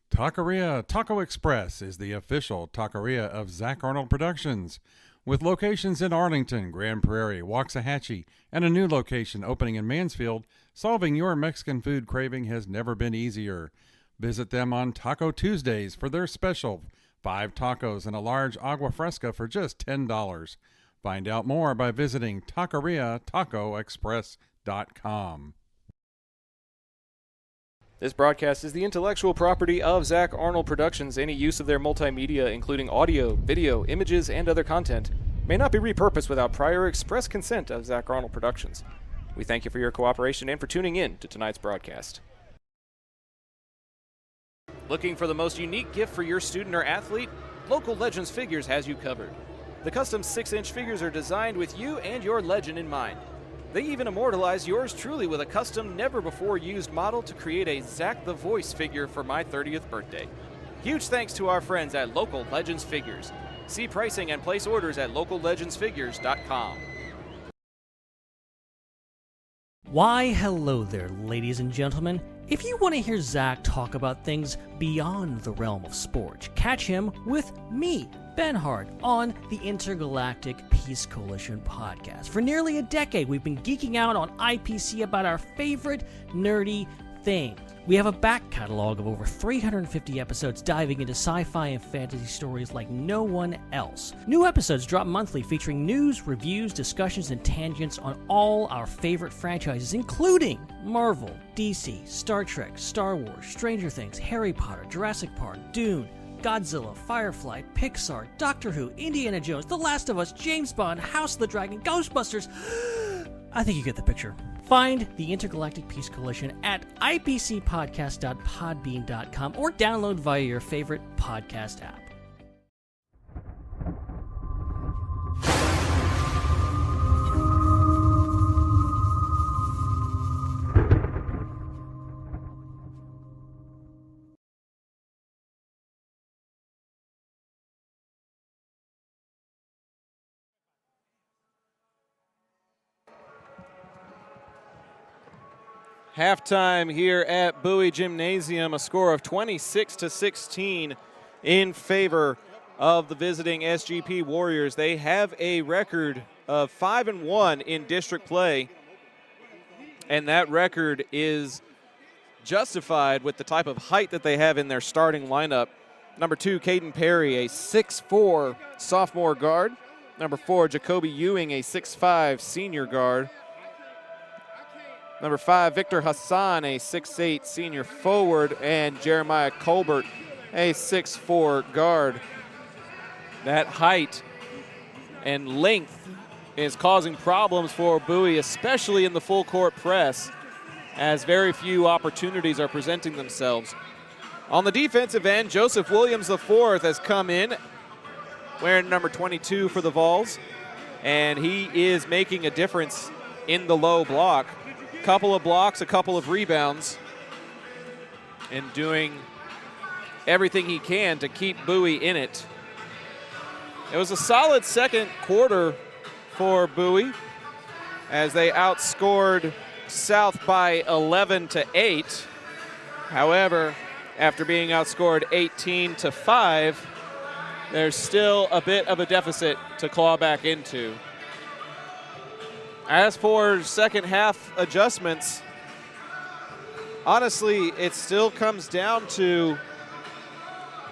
Taqueria Taco Express is the official taqueria of Zach Arnold Productions, with locations in Arlington, Grand Prairie, Waxahachie, and a new location opening in Mansfield. Solving your Mexican food craving has never been easier. Visit them on Taco Tuesdays for their special 5 tacos and a large agua fresca for just $10. Find out more by visiting taqueriatacoexpress.com. This broadcast is the intellectual property of Zach Arnold Productions. Any use of their multimedia, including audio, video, images, and other content, may not be repurposed without prior express consent of Zach Arnold Productions. We thank you for your cooperation and for tuning in to tonight's broadcast. Looking for the most unique gift for your student or athlete? Local Legends Figures has you covered. The custom 6-inch figures are designed with you and your legend in mind. They even immortalize yours truly with a custom, never-before-used model to create a Zach the Voice figure for my 30th birthday. Huge thanks to our friends at Local Legends Figures. See pricing and place orders at locallegendsfigures.com. Why, hello there, ladies and gentlemen. If you want to hear Zach talk about things beyond the realm of sport, catch him with me, Ben Hart, on the Intergalactic Peace Coalition podcast. For nearly a decade, we've been geeking out on IPC about our favorite nerdy things. We have a back catalog of over 350 episodes diving into sci-fi and fantasy stories like no one else. New episodes drop monthly featuring news, reviews, discussions, and tangents on all our favorite franchises, including Marvel, DC, Star Trek, Star Wars, Stranger Things, Harry Potter, Jurassic Park, Dune, Godzilla, Firefly, Pixar, Doctor Who, Indiana Jones, The Last of Us, James Bond, House of the Dragon, Ghostbusters. I think you get the picture. Find the Intergalactic Peace Coalition at ipcpodcast.podbean.com or download via your favorite podcast app. Halftime here at Bowie Gymnasium, a score of 26-16 in favor of the visiting SGP Warriors. They have a record of 5-1 in district play, and that record is justified with the type of height that they have in their starting lineup. Number 2, Caden Perry, a 6'4 sophomore guard. Number 4, Jacoby Ewing, a 6'5 senior guard. Number 5, Victor Hassan, a 6'8 senior forward, and Jeremiah Colbert, a 6'4 guard. That height and length is causing problems for Bowie, especially in the full court press, as very few opportunities are presenting themselves. On the defensive end, Joseph Williams IV has come in, wearing number 22 for the Vols, and he is making a difference in the low block. Couple of blocks, a couple of rebounds, and doing everything he can to keep Bowie in it. It was a solid second quarter for Bowie as they outscored South by 11-8. However, after being outscored 18-5, there's still a bit of a deficit to claw back into. As for second half adjustments, honestly, it still comes down to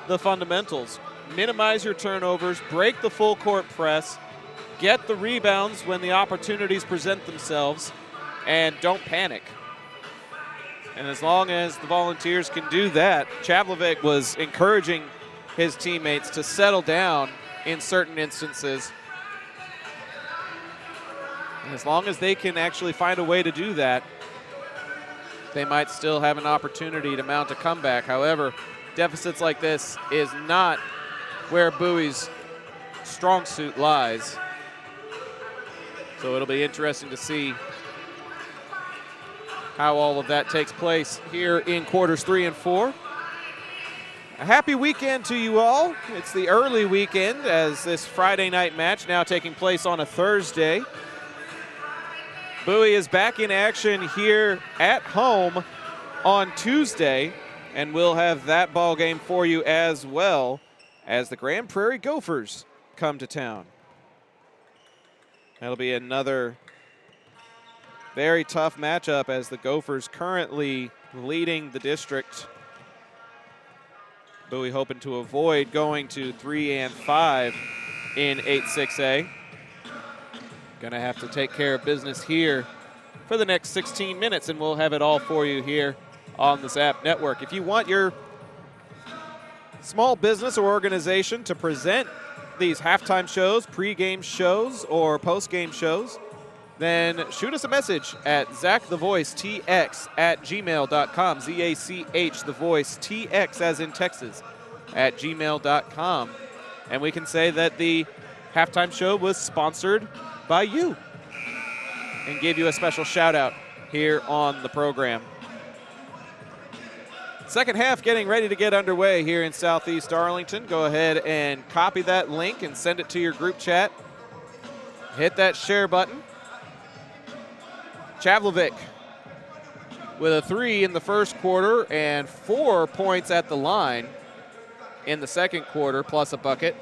the fundamentals. Minimize your turnovers, break the full court press, get the rebounds when the opportunities present themselves, and don't panic. And as long as the Volunteers can do that, Chavlovic was encouraging his teammates to settle down in certain instances. And as long as they can actually find a way to do that, they might still have an opportunity to mount a comeback. However, deficits like this is not where Bowie's strong suit lies. So it'll be interesting to see how all of that takes place here in quarters 3 and 4. A happy weekend to you all. It's the early weekend as this Friday night match now taking place on a Thursday. Bowie is back in action here at home on Tuesday, and we'll have that ball game for you as well as the Grand Prairie Gophers come to town. That'll be another very tough matchup as the Gophers currently leading the district. Bowie hoping to avoid going to 3 and 5 in 8-6A. Gonna have to take care of business here for the next 16 minutes, and we'll have it all for you here on the Zap Network. If you want your small business or organization to present these halftime shows, pregame shows, or postgame shows, then shoot us a message at ZachTheVoiceTX@gmail.com, Z-A-C-H, the voice, TX as in Texas, at gmail.com. And we can say that the halftime show was sponsored by you and give you a special shout out here on the program. Second half getting ready to get underway here in Southeast Arlington. Go ahead and copy that link and send it to your group chat. Hit that share button. Chavlovic with a 3 in the first quarter and 4 points at the line in the second quarter, plus a bucket.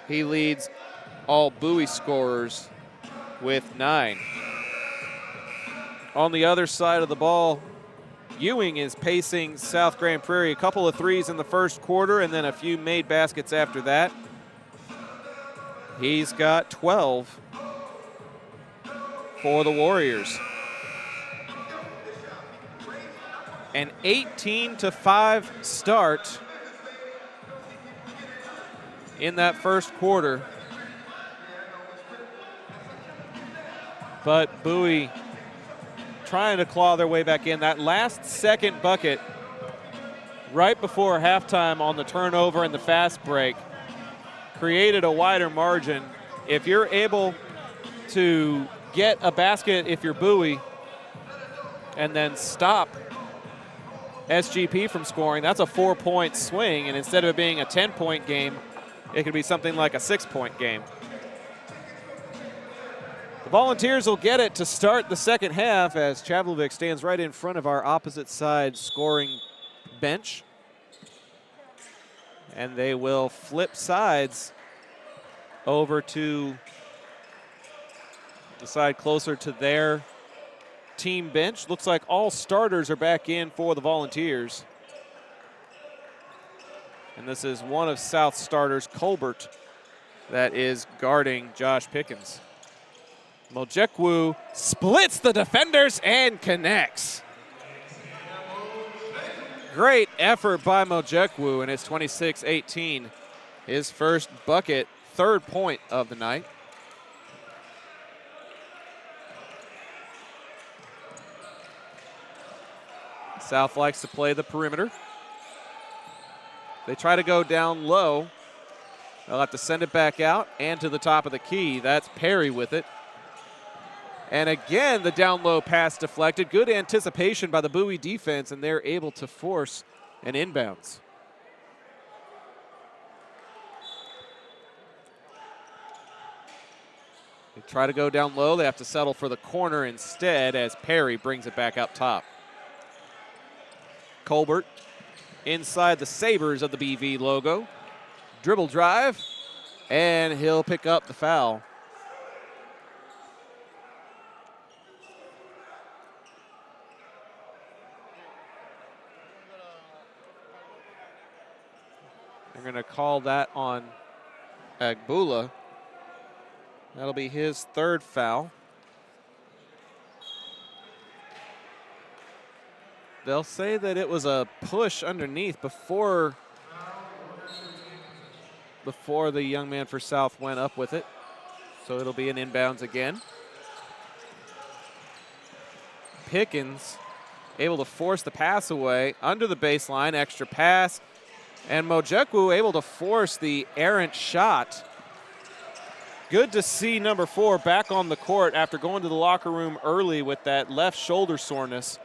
He leads all Bowie scorers with 9. On the other side of the ball, Ewing is pacing South Grand Prairie. A couple of 3s in the first quarter and then a few made baskets after that. He's got 12 for the Warriors. An 18-5 start in that first quarter. But Bowie trying to claw their way back in. That last second bucket right before halftime on the turnover and the fast break created a wider margin. If you're able to get a basket, if you're Bowie, and then stop SGP from scoring, that's a 4-point swing, and instead of it being a 10-point game, it could be something like a 6-point game. The Volunteers will get it to start the second half as Chavlovic stands right in front of our opposite side scoring bench. And they will flip sides over to the side closer to their team bench. Looks like all starters are back in for the Volunteers. And this is one of South starters, Colbert, that is guarding Josh Pickens. Mojekwu splits the defenders and connects. Great effort by Mojekwu, and it's 26-18. His first bucket, 3rd point of the night. South likes to play the perimeter. They try to go down low. They'll have to send it back out and to the top of the key. That's Perry with it. And again, the down low pass deflected. Good anticipation by the Bowie defense, and they're able to force an inbounds. They try to go down low. They have to settle for the corner instead as Perry brings it back up top. Colbert inside the Sabres of the BV logo. Dribble drive, and he'll pick up the foul. They're going to call that on Agbula. That'll be his 3rd foul. They'll say that it was a push underneath before the young man for South went up with it. So it'll be an inbounds again. Pickens able to force the pass away under the baseline. Extra pass. And Mojekwu able to force the errant shot. Good to see number 4 back on the court after going to the locker room early with that left shoulder soreness.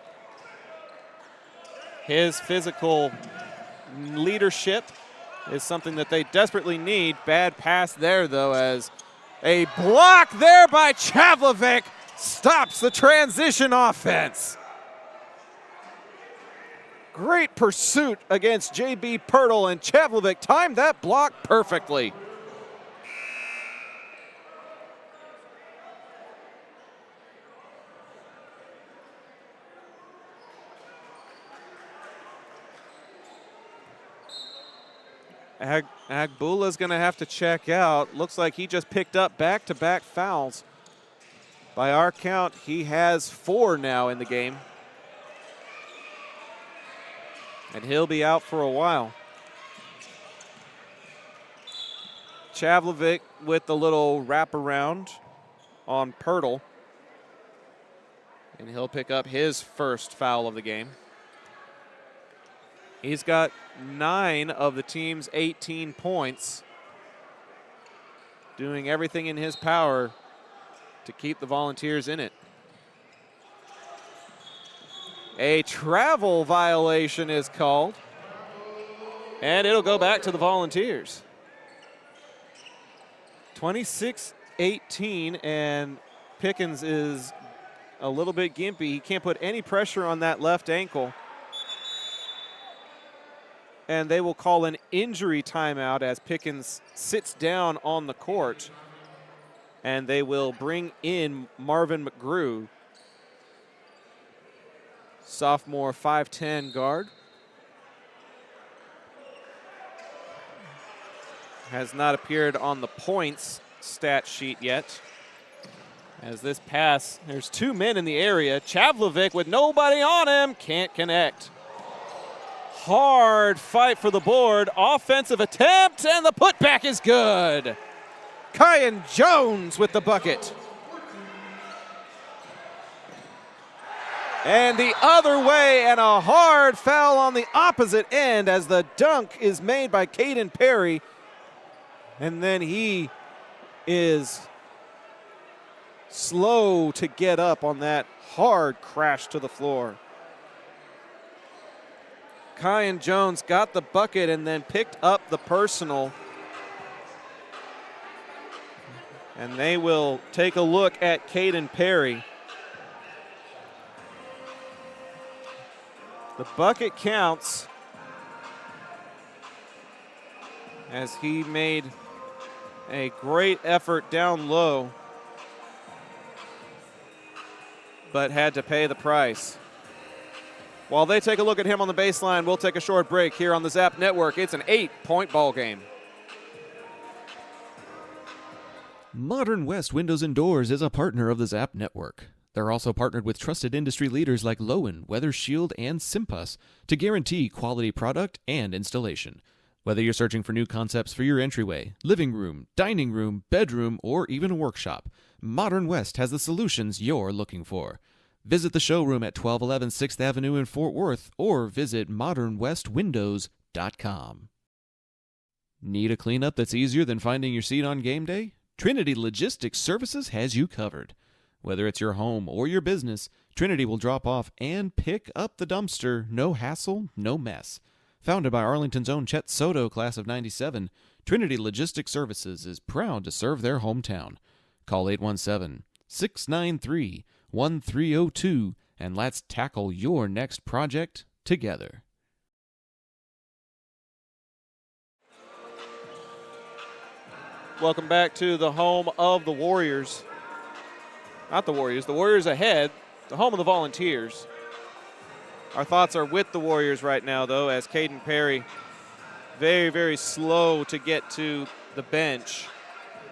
His physical leadership is something that they desperately need. Bad pass there, though, as a block there by Chavlovic stops the transition offense. Great pursuit against J.B. Pirtle, and Chavlovic timed that block perfectly. Agbula's going to have to check out. Looks like he just picked up back-to-back fouls. By our count, he has 4 now in the game. And he'll be out for a while. Chavlovic with the little wraparound on Pirtle. And he'll pick up his first foul of the game. He's got 9 of the team's 18 points, doing everything in his power to keep the Volunteers in it. A travel violation is called, and it'll go back to the Volunteers. 26-18, and Pickens is a little bit gimpy. He can't put any pressure on that left ankle. And they will call an injury timeout as Pickens sits down on the court. And they will bring in Marvin McGrew, sophomore 5'10" guard. Has not appeared on the points stat sheet yet. As this pass, there's 2 men in the area. Chavlovic with nobody on him, can't connect. Hard fight for the board. Offensive attempt, and the putback is good. Kyan Jones with the bucket. And the other way, and a hard foul on the opposite end as the dunk is made by Caden Perry. And then he is slow to get up on that hard crash to the floor. Kyan Jones got the bucket and then picked up the personal. And they will take a look at Caden Perry. The bucket counts as he made a great effort down low, but had to pay the price. While they take a look at him on the baseline, we'll take a short break here on the Zap Network. It's an 8-point ball game. Modern West Windows and Doors is a partner of the Zap Network. They're also partnered with trusted industry leaders like Lowen, Weather Shield, and Simpus to guarantee quality product and installation. Whether you're searching for new concepts for your entryway, living room, dining room, bedroom, or even a workshop, Modern West has the solutions you're looking for. Visit the showroom at 1211 6th Avenue in Fort Worth or visit modernwestwindows.com. Need a cleanup that's easier than finding your seat on game day? Trinity Logistics Services has you covered. Whether it's your home or your business, Trinity will drop off and pick up the dumpster, no hassle, no mess. Founded by Arlington's own Chet Soto, class of '97, Trinity Logistics Services is proud to serve their hometown. Call 817-693-1302 and let's tackle your next project together. Welcome back to the home of the Warriors. Not the Warriors. The Warriors ahead. The home of the Volunteers. Our thoughts are with the Warriors right now, though, as Caden Perry very, very slow to get to the bench.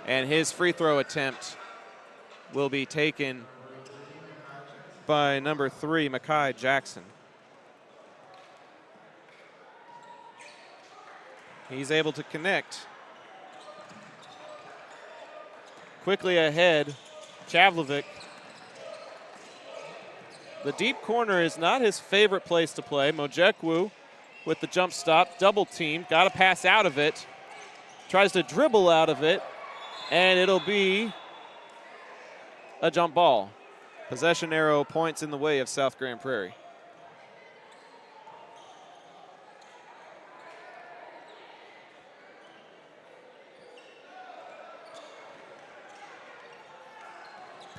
And his free throw attempt will be taken by number 3, Makai Jackson. He's able to connect. Quickly ahead, Chavlovic. The deep corner is not his favorite place to play. Mojekwu with the jump stop, double team, got to pass out of it, tries to dribble out of it, and it'll be a jump ball. Possession arrow points in the way of South Grand Prairie.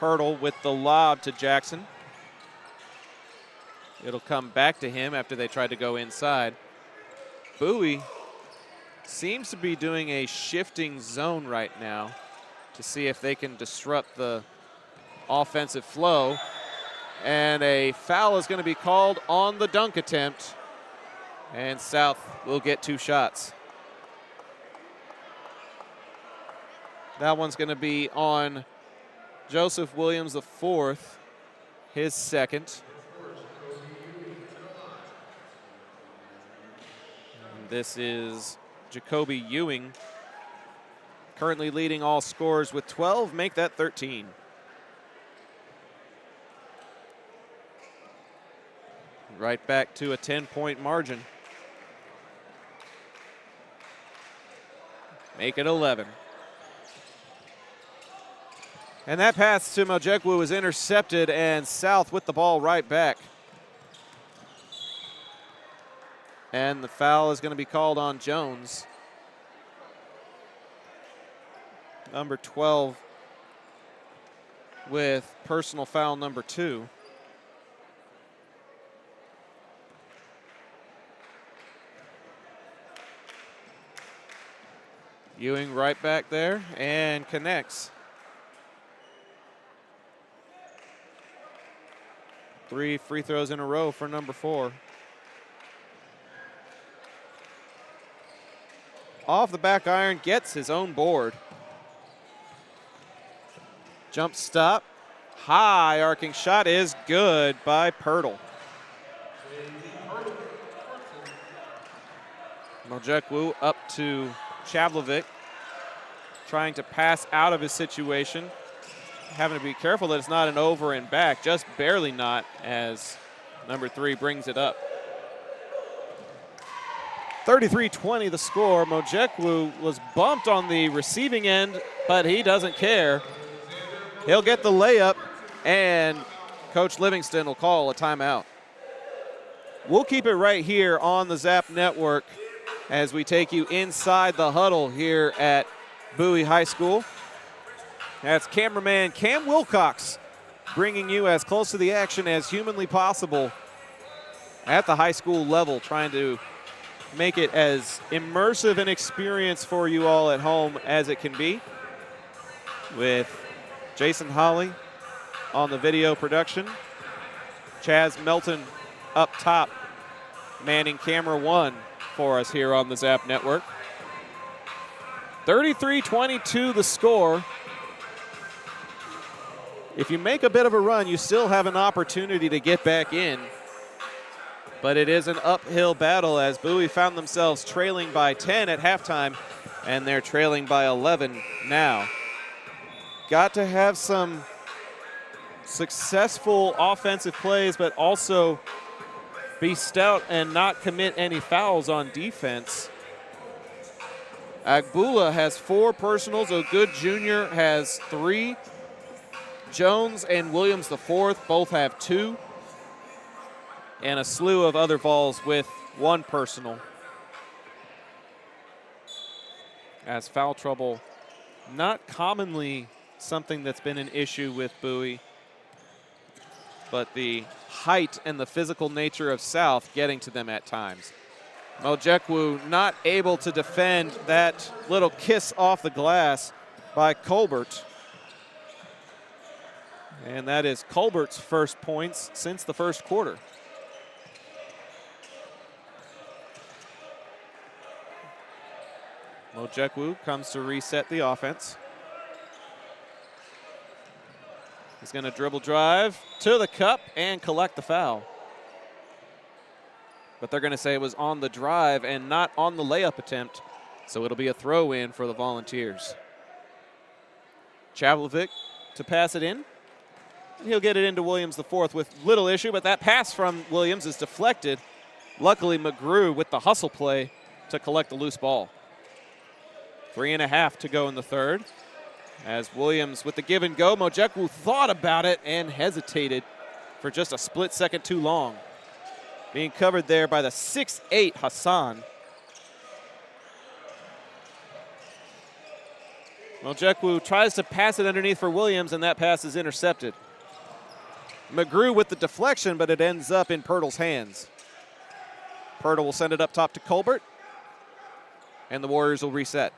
Pirtle with the lob to Jackson. It'll come back to him after they tried to go inside. Bowie seems to be doing a shifting zone right now to see if they can disrupt the offensive flow. And a foul is going to be called on the dunk attempt. And South will get 2 shots. That one's going to be on Joseph Williams IV, his second. And this is Jacoby Ewing, currently leading all scorers with 12, make that 13. Right back to a 10-point margin. Make it 11. And that pass to Mojekwu was intercepted, and South with the ball right back. And the foul is going to be called on Jones. Number 12 with personal foul number 2. Ewing right back there and connects. 3 free throws in a row for number 4. Off the back iron, gets his own board. Jump stop, high arcing shot is good by Pirtle. Mojekwu up to Chavlovic, trying to pass out of his situation. Having to be careful that it's not an over and back, just barely not, as number 3 brings it up. 33-20 the score. Mojekwu was bumped on the receiving end, but he doesn't care. He'll get the layup, and Coach Livingston will call a timeout. We'll keep it right here on the Zap Network as we take you inside the huddle here at Bowie High School. That's cameraman Cam Wilcox bringing you as close to the action as humanly possible at the high school level, trying to make it as immersive an experience for you all at home as it can be, with Jason Holly on the video production, Chaz Melton up top manning camera 1 for us here on the Zap Network. 33-22 the score. If you make a bit of a run, you still have an opportunity to get back in. But it is an uphill battle as Bowie found themselves trailing by 10 at halftime, and they're trailing by 11 now. Got to have some successful offensive plays, but also be stout and not commit any fouls on defense. Agbula has 4 personals. O'Good Jr. has 3. Jones and Williams IV both have 2. And a slew of other Vols with 1 personal. As foul trouble, not commonly something that's been an issue with Bowie, but the height and the physical nature of South getting to them at times. Mojekwu not able to defend that little kiss off the glass by Colbert. And that is Colbert's first points since the first quarter. Mojekwu comes to reset the offense. He's going to dribble drive to the cup and collect the foul. But they're going to say it was on the drive and not on the layup attempt, so it'll be a throw in for the Volunteers. Chavlovic to pass it in. And he'll get it into Williams IV with little issue, but that pass from Williams is deflected, Luckily, McGrew with the hustle play to collect the loose ball. 3.5 to go in the third. As Williams with the give and go, Mojekwu thought about it and hesitated for just a split second too long. Being covered there by the 6'8" Hassan. Mojekwu tries to pass it underneath for Williams, and that pass is intercepted. McGrew with the deflection, but it ends up in Pirtle's hands. Pirtle will send it up top to Colbert, and the Warriors will reset.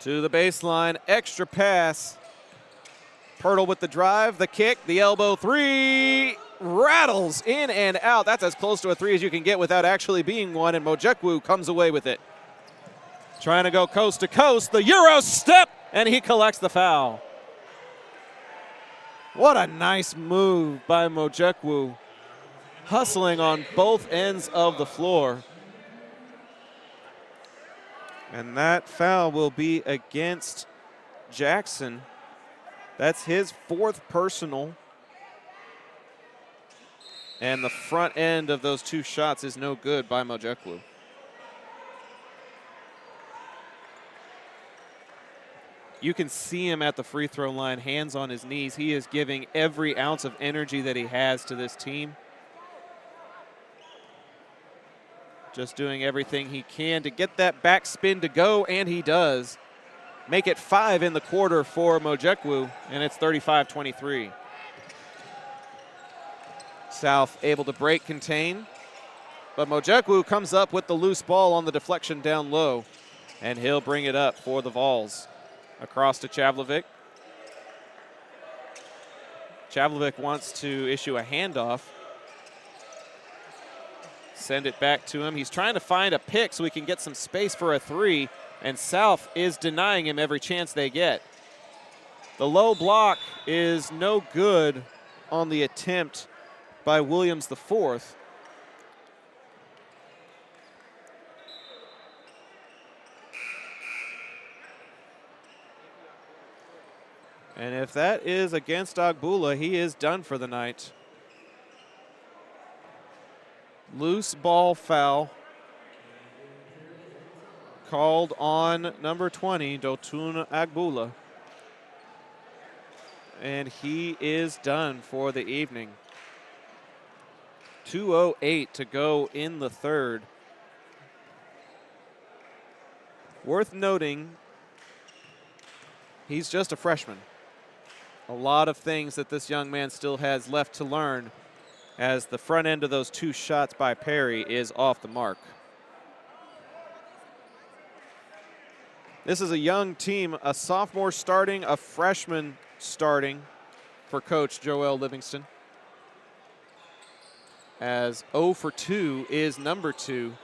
To the baseline, extra pass. Pirtle with the drive, the kick, the elbow three, rattles in and out. That's as close to a three as you can get without actually being one, and Mojekwu comes away with it. Trying to go coast to coast, the Euro step, and he collects the foul. What a nice move by Mojekwu, hustling on both ends of the floor. And that foul will be against Jackson. That's his 4th personal. And the front end of those 2 shots is no good by Mojekwu. You can see him at the free throw line, hands on his knees. He is giving every ounce of energy that he has to this team. Just doing everything he can to get that backspin to go, and he does. Make it 5 in the quarter for Mojekwu, and it's 35-23. South able to break contain, but Mojekwu comes up with the loose ball on the deflection down low, and he'll bring it up for the Vols. Across to Chavlovic. Chavlovic wants to issue a handoff. Send it back to him. He's trying to find a pick so he can get some space for a three, and South is denying him every chance they get. The low block is no good on the attempt by Williams the 4th. And if that is against Agbula, he is done for the night. Loose ball foul called on number 20, Dotun Agbula. And he is done for the evening. 2:08 to go in the third. Worth noting, he's just a freshman. A lot of things that this young man still has left to learn, as the front end of those 2 shots by Prairie is off the mark. This is a young team, a sophomore starting, a freshman starting for Coach Joel Livingston. As 0 for 2 is number 2.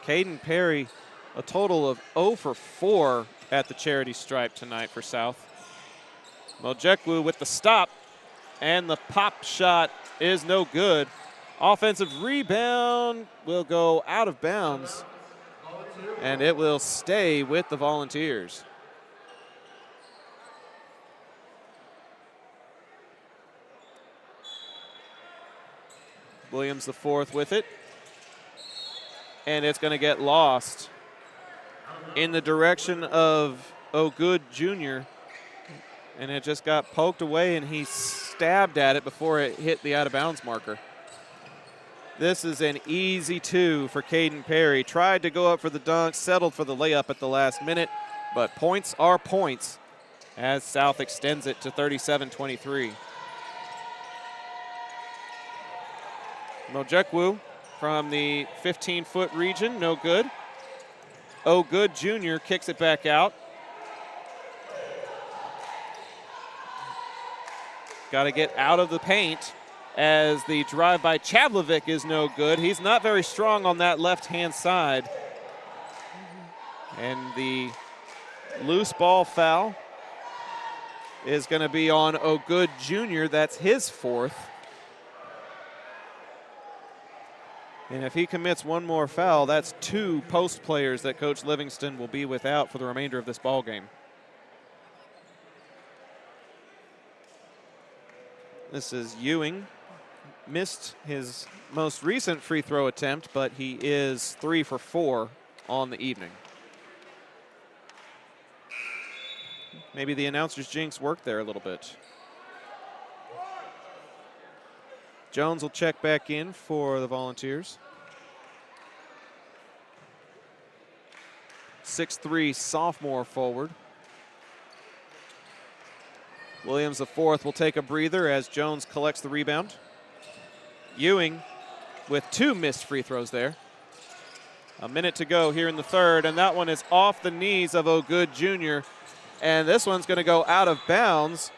Caden Perry, a total of 0 for 4 at the charity stripe tonight for South. Mojekwu with the stop, and the pop shot is no good. Offensive rebound will go out of bounds, and it will stay with the Volunteers. Williams the 4th with it, and it's going to get lost in the direction of O'Good Jr., and it just got poked away, and he stabbed at it before it hit the out-of-bounds marker. This is an easy 2 for Caden Perry. Tried to go up for the dunk, settled for the layup at the last minute, but points are points as South extends it to 37-23. Mojekwu from the 15-foot region, no good. O'Good Jr. kicks it back out. Got to get out of the paint as the drive by Chavlovic is no good. He's not very strong on that left-hand side. And the loose ball foul is going to be on O'Good Jr. That's his 4th. And if he commits one more foul, that's 2 post players that Coach Livingston will be without for the remainder of this ball game. This is Ewing. Missed his most recent free throw attempt, but he is 3 for 4 on the evening. Maybe the announcer's jinx worked there a little bit. Jones will check back in for the Volunteers. 6'3" sophomore forward. Williams, the fourth, will take a breather as Jones collects the rebound. Ewing with 2 missed free throws there. A minute to go here in the third, and that one is off the knees of O'Good Jr. And this one's going to go out of bounds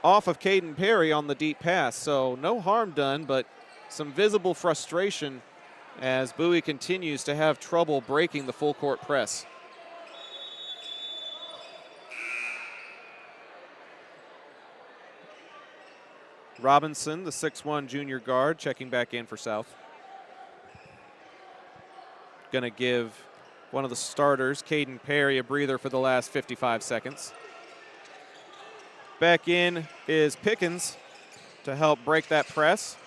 off of Caden Perry on the deep pass. So no harm done, but some visible frustration as Bowie continues to have trouble breaking the full court press. Robinson, the 6'1" junior guard, checking back in for South. Going to give one of the starters, Caden Perry, a breather for the last 55 seconds. Back in is Pickens to help break that press.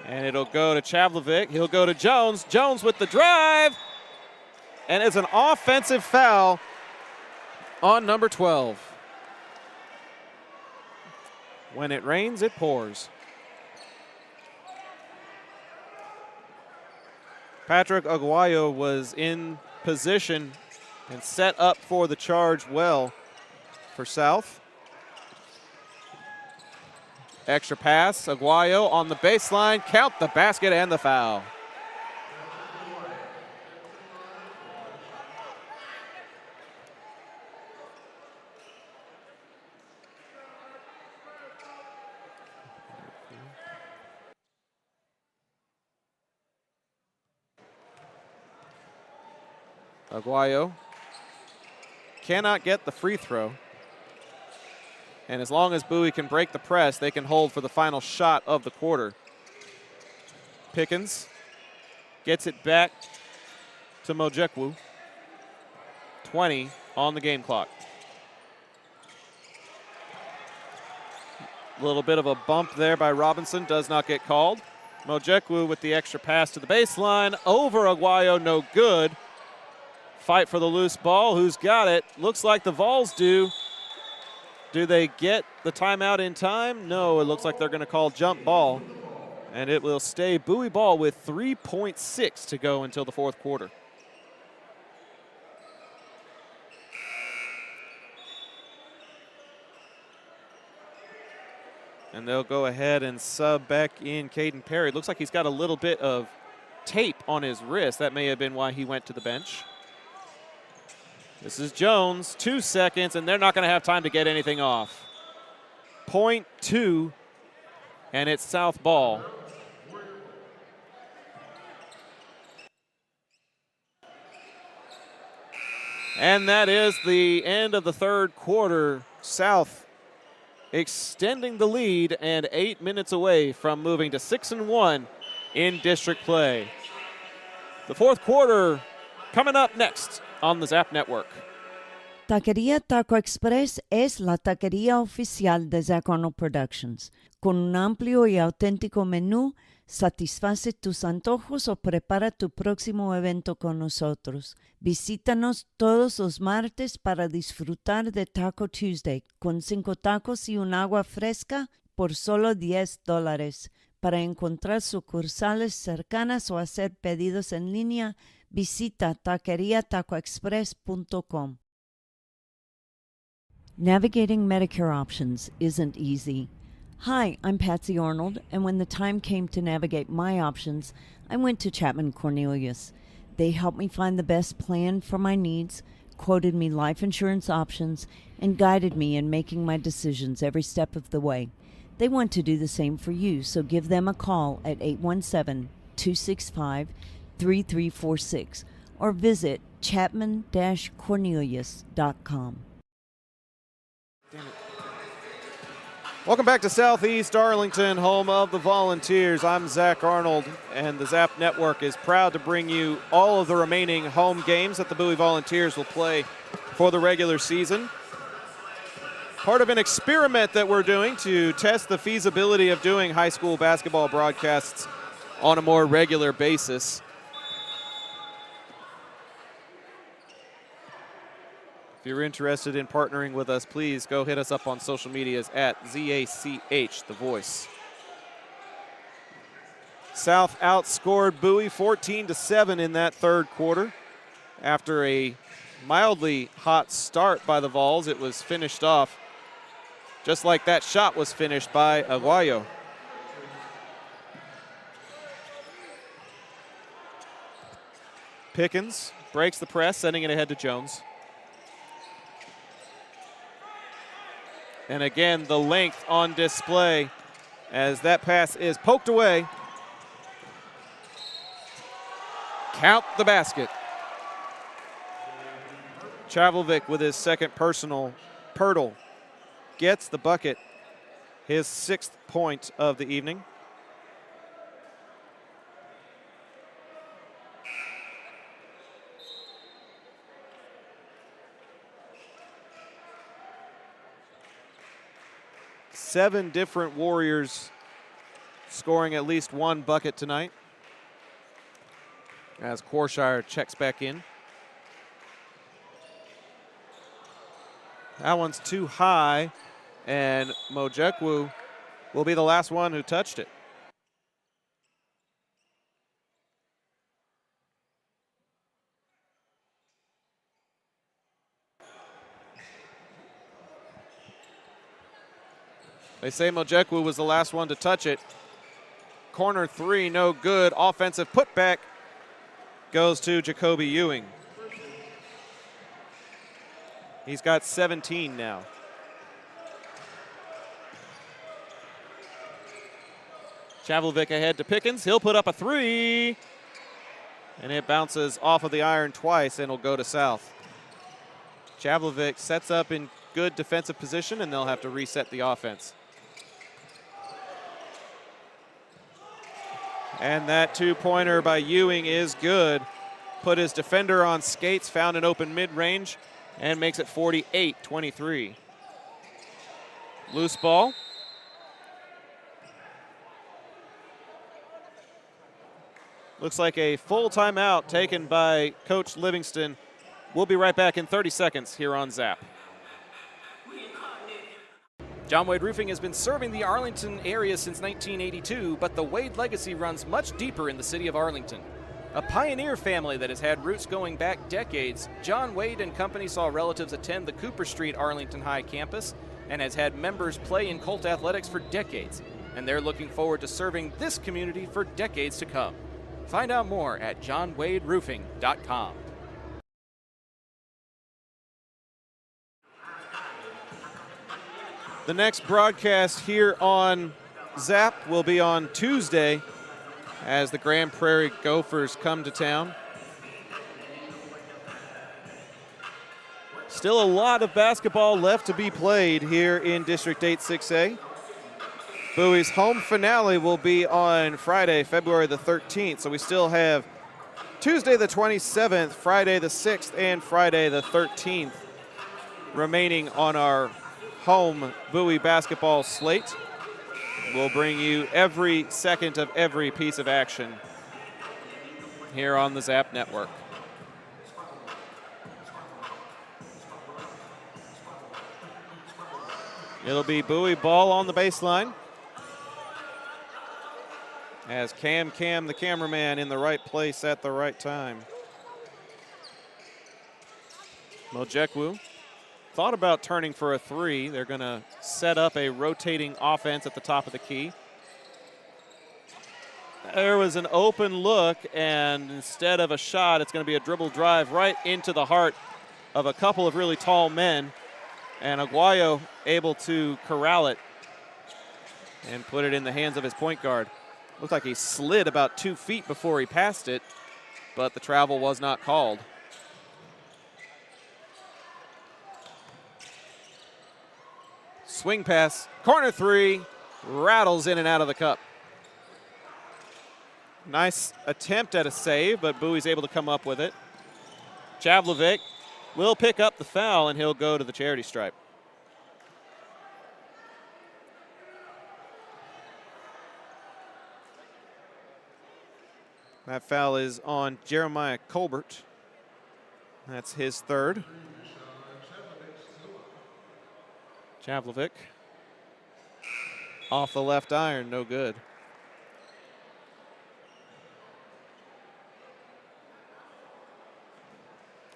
And it'll go to Chavlovic. He'll go to Jones. Jones with the drive. And it's an offensive foul on number 12. When it rains, it pours. Patrick Aguayo was in position and set up for the charge well for South. Extra pass, Aguayo on the baseline, count the basket and the foul. Aguayo cannot get the free throw. And as long as Bowie can break the press, they can hold for the final shot of the quarter. Pickens gets it back to Mojekwu. 20 on the game clock. A little bit of a bump there by Robinson, does not get called. Mojekwu with the extra pass to the baseline, over Aguayo, no good. Fight for the loose ball, who's got it? Looks like the Vols do. Do they get the timeout in time? No, it looks like they're gonna call jump ball. And it will stay Bowie ball with 3.6 to go until the fourth quarter. And they'll go ahead and sub back in Caden Perry. Looks like he's got a little bit of tape on his wrist. That may have been why he went to the bench. This is Jones, 2 seconds, and they're not going to have time to get anything off. 0.2, and it's South ball. And that is the end of the third quarter. South extending the lead and 8 minutes away from moving to 6-1 in district play. The fourth quarter coming up next on the Zap Network. Taquería Taco Express es la taquería oficial de Zach Arnold Productions. Con un amplio y auténtico menú, satisface tus antojos o prepara tu próximo evento con nosotros. Visítanos todos los martes para disfrutar de Taco Tuesday con 5 tacos y un agua fresca por solo $10. Para encontrar sucursales cercanas o hacer pedidos en línea, visita taqueriatacoexpress.com. Navigating Medicare options isn't easy. Hi, I'm Patsy Arnold, and when the time came to navigate my options, I went to Chapman Cornelius. They helped me find the best plan for my needs, quoted me life insurance options, and guided me in making my decisions every step of the way. They want to do the same for you, so give them a call at 817-265-3346 or visit chapman-cornelius.com. Welcome back to Southeast Arlington, home of the Volunteers. I'm Zach Arnold, and the Zap Network is proud to bring you all of the remaining home games that the Bowie Volunteers will play for the regular season. part of an experiment that we're doing to test the feasibility of doing high school basketball broadcasts on a more regular basis. If you're interested in partnering with us, please go hit us up on social medias at ZachTheVoice. South outscored Bowie 14-7 in that third quarter. After a mildly hot start by the Vols, it was finished off just like that shot was finished by Aguayo. Pickens breaks the press, sending it ahead to Jones. And again, the length on display as that pass is poked away. Count the basket. Chavlovic with his second personal. Pirtle gets the bucket, his 6th point of the evening. Seven different Warriors scoring at least one bucket tonight as Corshire checks back in. That one's too high, and Mojekwu will be the last one who touched it. They say Mojekwu was the last one to touch it. Corner three, no good. Offensive putback goes to Jacoby Ewing. He's got 17 now. Chavlovic ahead to Pickens. He'll put up a three. And it bounces off of the iron twice and will go to South. Chavlovic sets up in good defensive position, and they'll have to reset the offense. And that two-pointer by Ewing is good. Put his defender on skates, found an open mid-range, and makes it 48-23. Loose ball. Looks like a full timeout taken by Coach Livingston. We'll be right back in 30 seconds here on Zap. John Wade Roofing has been serving the Arlington area since 1982, but the Wade legacy runs much deeper in the city of Arlington. A pioneer family that has had roots going back decades, John Wade and Company saw relatives attend the Cooper Street Arlington High campus and has had members play in Colt athletics for decades, and they're looking forward to serving this community for decades to come. Find out more at johnwaderoofing.com. The next broadcast here on Zap will be on Tuesday as the Grand Prairie Gophers come to town. Still a lot of basketball left to be played here in District 8 6A. Bowie's home finale will be on Friday, February the 13th, so we still have Tuesday the 27th, Friday the 6th, and Friday the 13th remaining on our home Bowie basketball slate. We'll bring you every second of every piece of action here on the Zap Network. It'll be Bowie ball on the baseline as Cam, the cameraman, in the right place at the right time. Mojekwu thought about turning for a three. They're going to set up a rotating offense at the top of the key. There was an open look, and instead of a shot, it's going to be a dribble drive right into the heart of a couple of really tall men. And Aguayo able to corral it and put it in the hands of his point guard. Looked like he slid about 2 feet before he passed it, but the travel was not called. Swing pass, corner three, rattles in and out of the cup. Nice attempt at a save, but Bowie's able to come up with it. Chavlovic will pick up the foul, and he'll go to the charity stripe. That foul is on Jeremiah Colbert. That's his third. Javlovic off the left iron, no good.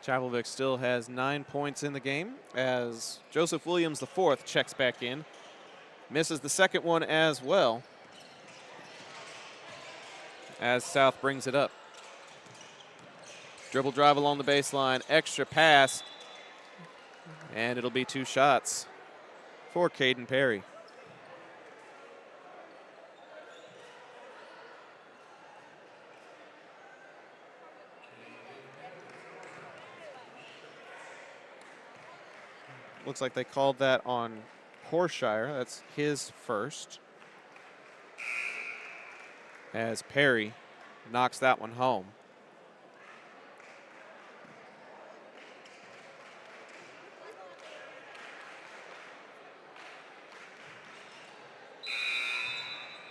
Javlovic still has 9 points in the game as Joseph Williams IV checks back in. Misses the second one as well as South brings it up. Dribble drive along the baseline, extra pass, and it'll be 2 shots for Caden Perry. Looks like they called that on Horshire. That's his first. As Perry knocks that one home.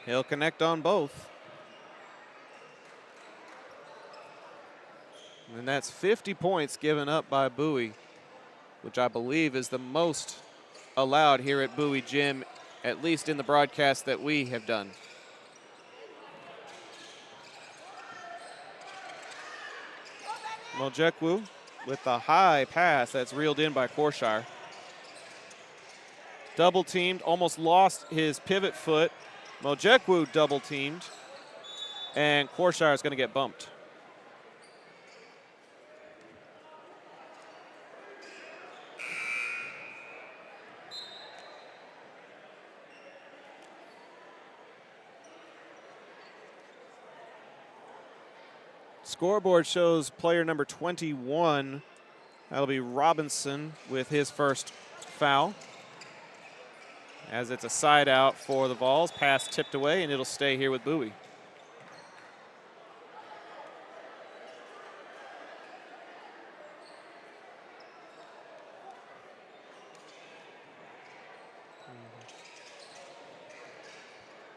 He'll connect on both. And that's 50 points given up by Bowie, which I believe is the most allowed here at Bowie Gym, at least in the broadcast that we have done. Mojekwu with the high pass that's reeled in by Corshire. Double teamed, almost lost his pivot foot. Mojekwu double teamed, and Corshire is going to get bumped. Scoreboard shows player number 21. That'll be Robinson with his first foul. As it's a side out for the Vols. Pass tipped away, and it'll stay here with Bowie.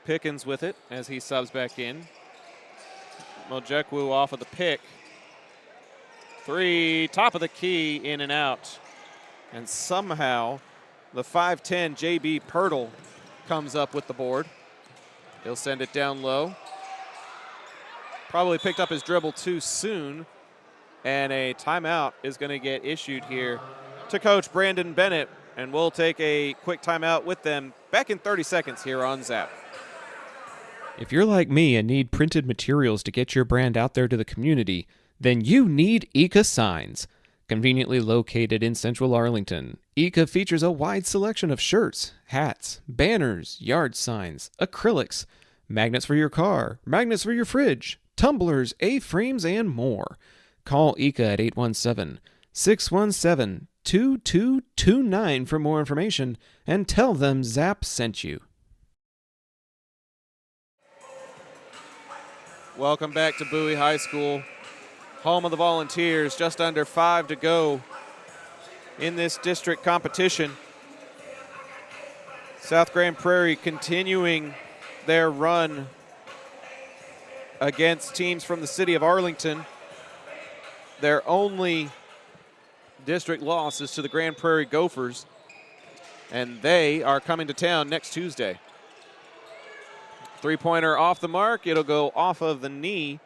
Pickens with it as he subs back in. Mojekwu off of the pick. 3, top of the key, in and out. And somehow the 5'10 JB Pirtle comes up with the board. He'll send it down low. Probably picked up his dribble too soon. And a timeout is going to get issued here to Coach Brandon Bennett. And we'll take a quick timeout with them back in 30 seconds here on Zap. If you're like me and need printed materials to get your brand out there to the community, then you need Eka Signs. Conveniently located in central Arlington, Eka features a wide selection of shirts, hats, banners, yard signs, acrylics, magnets for your car, magnets for your fridge, tumblers, A-frames, and more. Call Eka at 817-617-2229 for more information and tell them Zap sent you. Welcome back to Bowie High School, home of the Volunteers. Just under 5 to go in this district competition. South Grand Prairie continuing their run against teams from the city of Arlington. Their only district loss is to the Grand Prairie Gophers, and they are coming to town next Tuesday. Three-pointer off the mark. It'll go off of the knee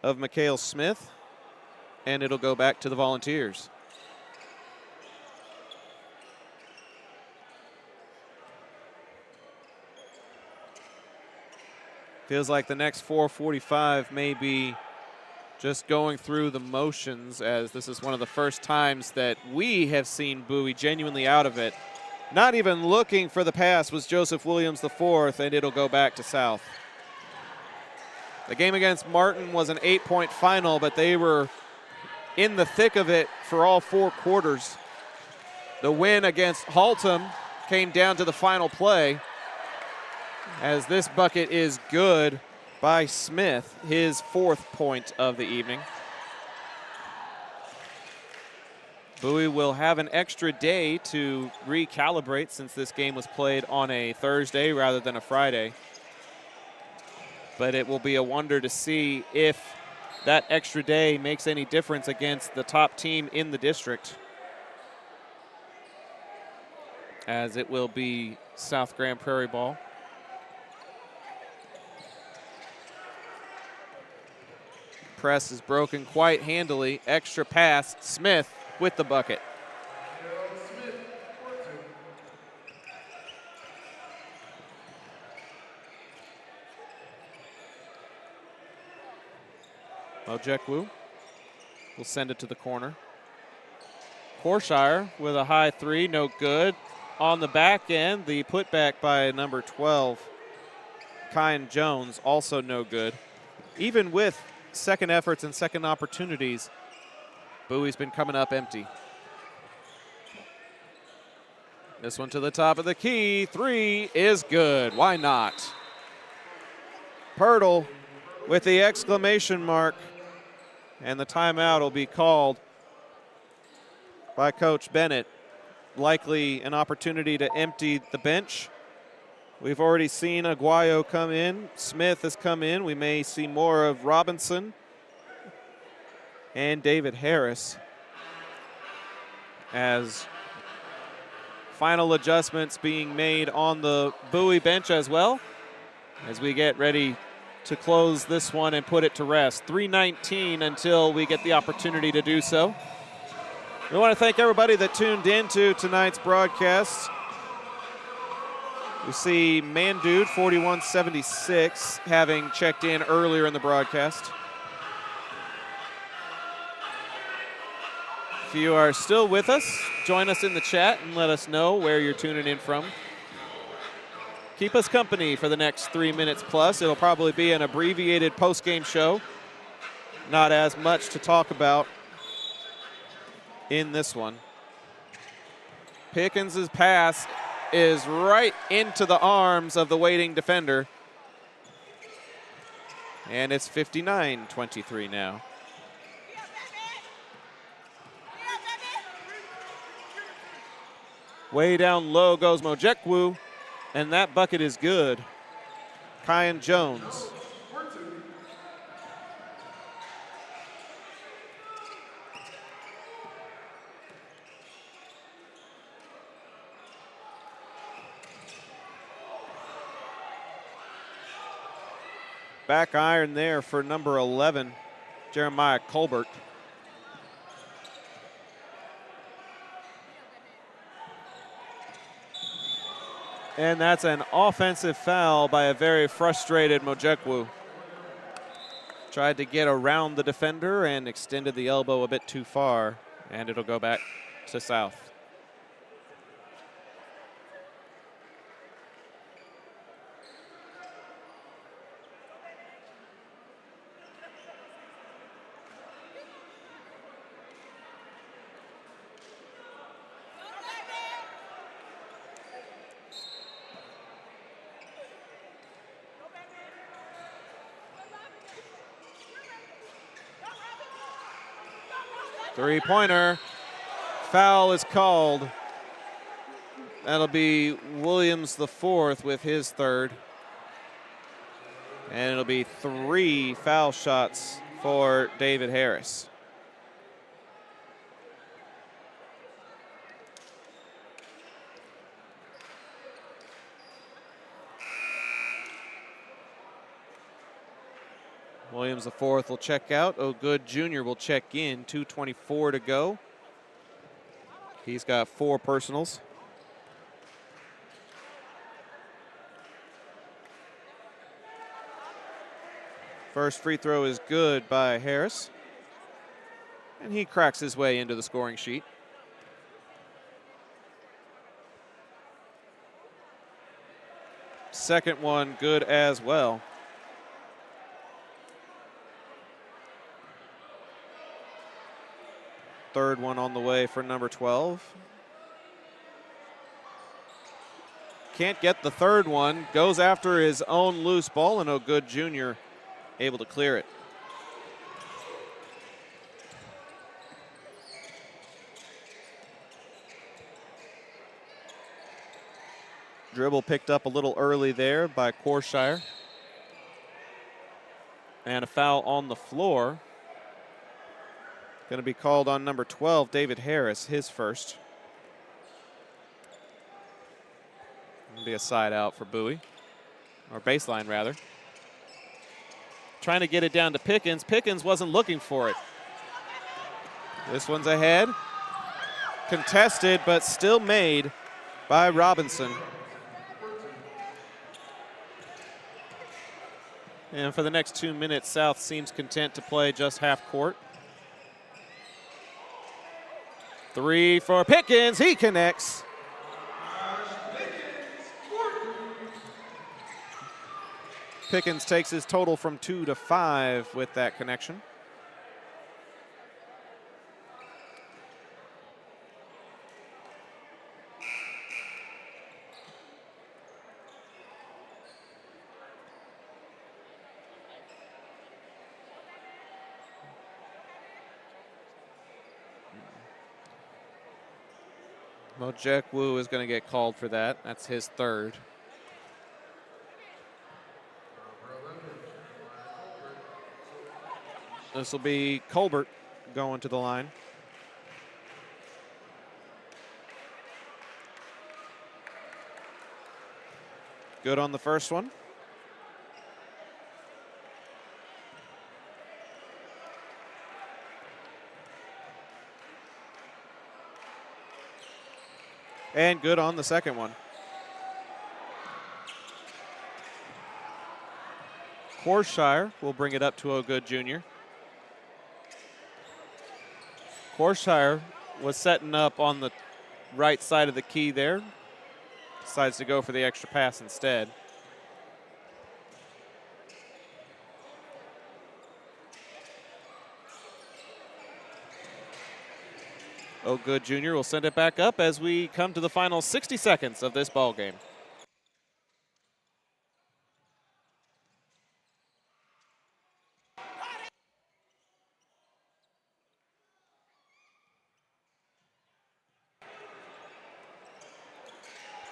of Mikhail Smith, and it'll go back to the Volunteers. Feels like the next 4:45 may be just going through the motions, as this is one of the first times that we have seen Bowie genuinely out of it. Not even looking for the pass was Joseph Williams IV, and it'll go back to South. The game against Martin was an 8-point final, but they were in the thick of it for all 4 quarters. The win against Haltom came down to the final play, as this bucket is good by Smith, his 4th point of the evening. Bowie will have an extra day to recalibrate since this game was played on a Thursday rather than a Friday. But it will be a wonder to see if that extra day makes any difference against the top team in the district, as it will be South Grand Prairie ball. Press is broken quite handily. Extra pass. Smith with the bucket. Mojekwu will send it to the corner. Corshire with a high three, no good. On the back end, the putback by number 12, Kyan Jones, also no good. Even with second efforts and second opportunities, Bowie's been coming up empty. This one to the top of the key. Three is good. Why not? Pirtle with the exclamation mark, and the timeout will be called by Coach Bennett. Likely an opportunity to empty the bench. We've already seen Aguayo come in. Smith has come in. We may see more of Robinson and David Harris as final adjustments being made on the Bowie bench as well, as we get ready to close this one and put it to rest. 3:19 until we get the opportunity to do so. We want to thank everybody that tuned in to tonight's broadcast. We see Mandude 4176 having checked in earlier in the broadcast. If you are still with us, join us in the chat and let us know where you're tuning in from. Keep us company for the next 3 minutes plus. It'll probably be an abbreviated post-game show. Not as much to talk about in this one. Pickens' pass is right into the arms of the waiting defender. And it's 59-23 now. Way down low goes Mojekwu, and that bucket is good. Kyan Jones. Back iron there for number 11, Jeremiah Colbert. And that's an offensive foul by a very frustrated Mojekwu. Tried to get around the defender and extended the elbow a bit too far, and it'll go back to South. Three-pointer. Foul is called. That'll be Williams the fourth with his third. And it'll be 3 foul shots for David Harris. Williams the fourth will check out. O'Good Jr. will check in. 2:24 to go. He's got 4 personals. First free throw is good by Harris. And he cracks his way into the scoring sheet. Second one good as well. Third one on the way for number 12. Can't get the third one. Goes after his own loose ball, and O'Good Jr. able to clear it. Dribble picked up a little early there by Corshire. And a foul on the floor Going to be called on number 12, David Harris, his first. Going to be a side out for Bowie, or baseline rather. Trying to get it down to Pickens. Pickens wasn't looking for it. This one's ahead. Contested, but still made by Robinson. And for the next 2 minutes, South seems content to play just half court. 3 for Pickens. He connects. Pickens takes his total from 2 to 5 with that connection. Mojekwu is going to get called for that. That's his third. This will be Colbert going to the line. Good on the first one. And good on the second one. Corshire will bring it up to O'Good Jr. Corshire was setting up on the right side of the key there. Decides to go for the extra pass instead. O'Good Jr. will send it back up as we come to the final 60 seconds of this ball game.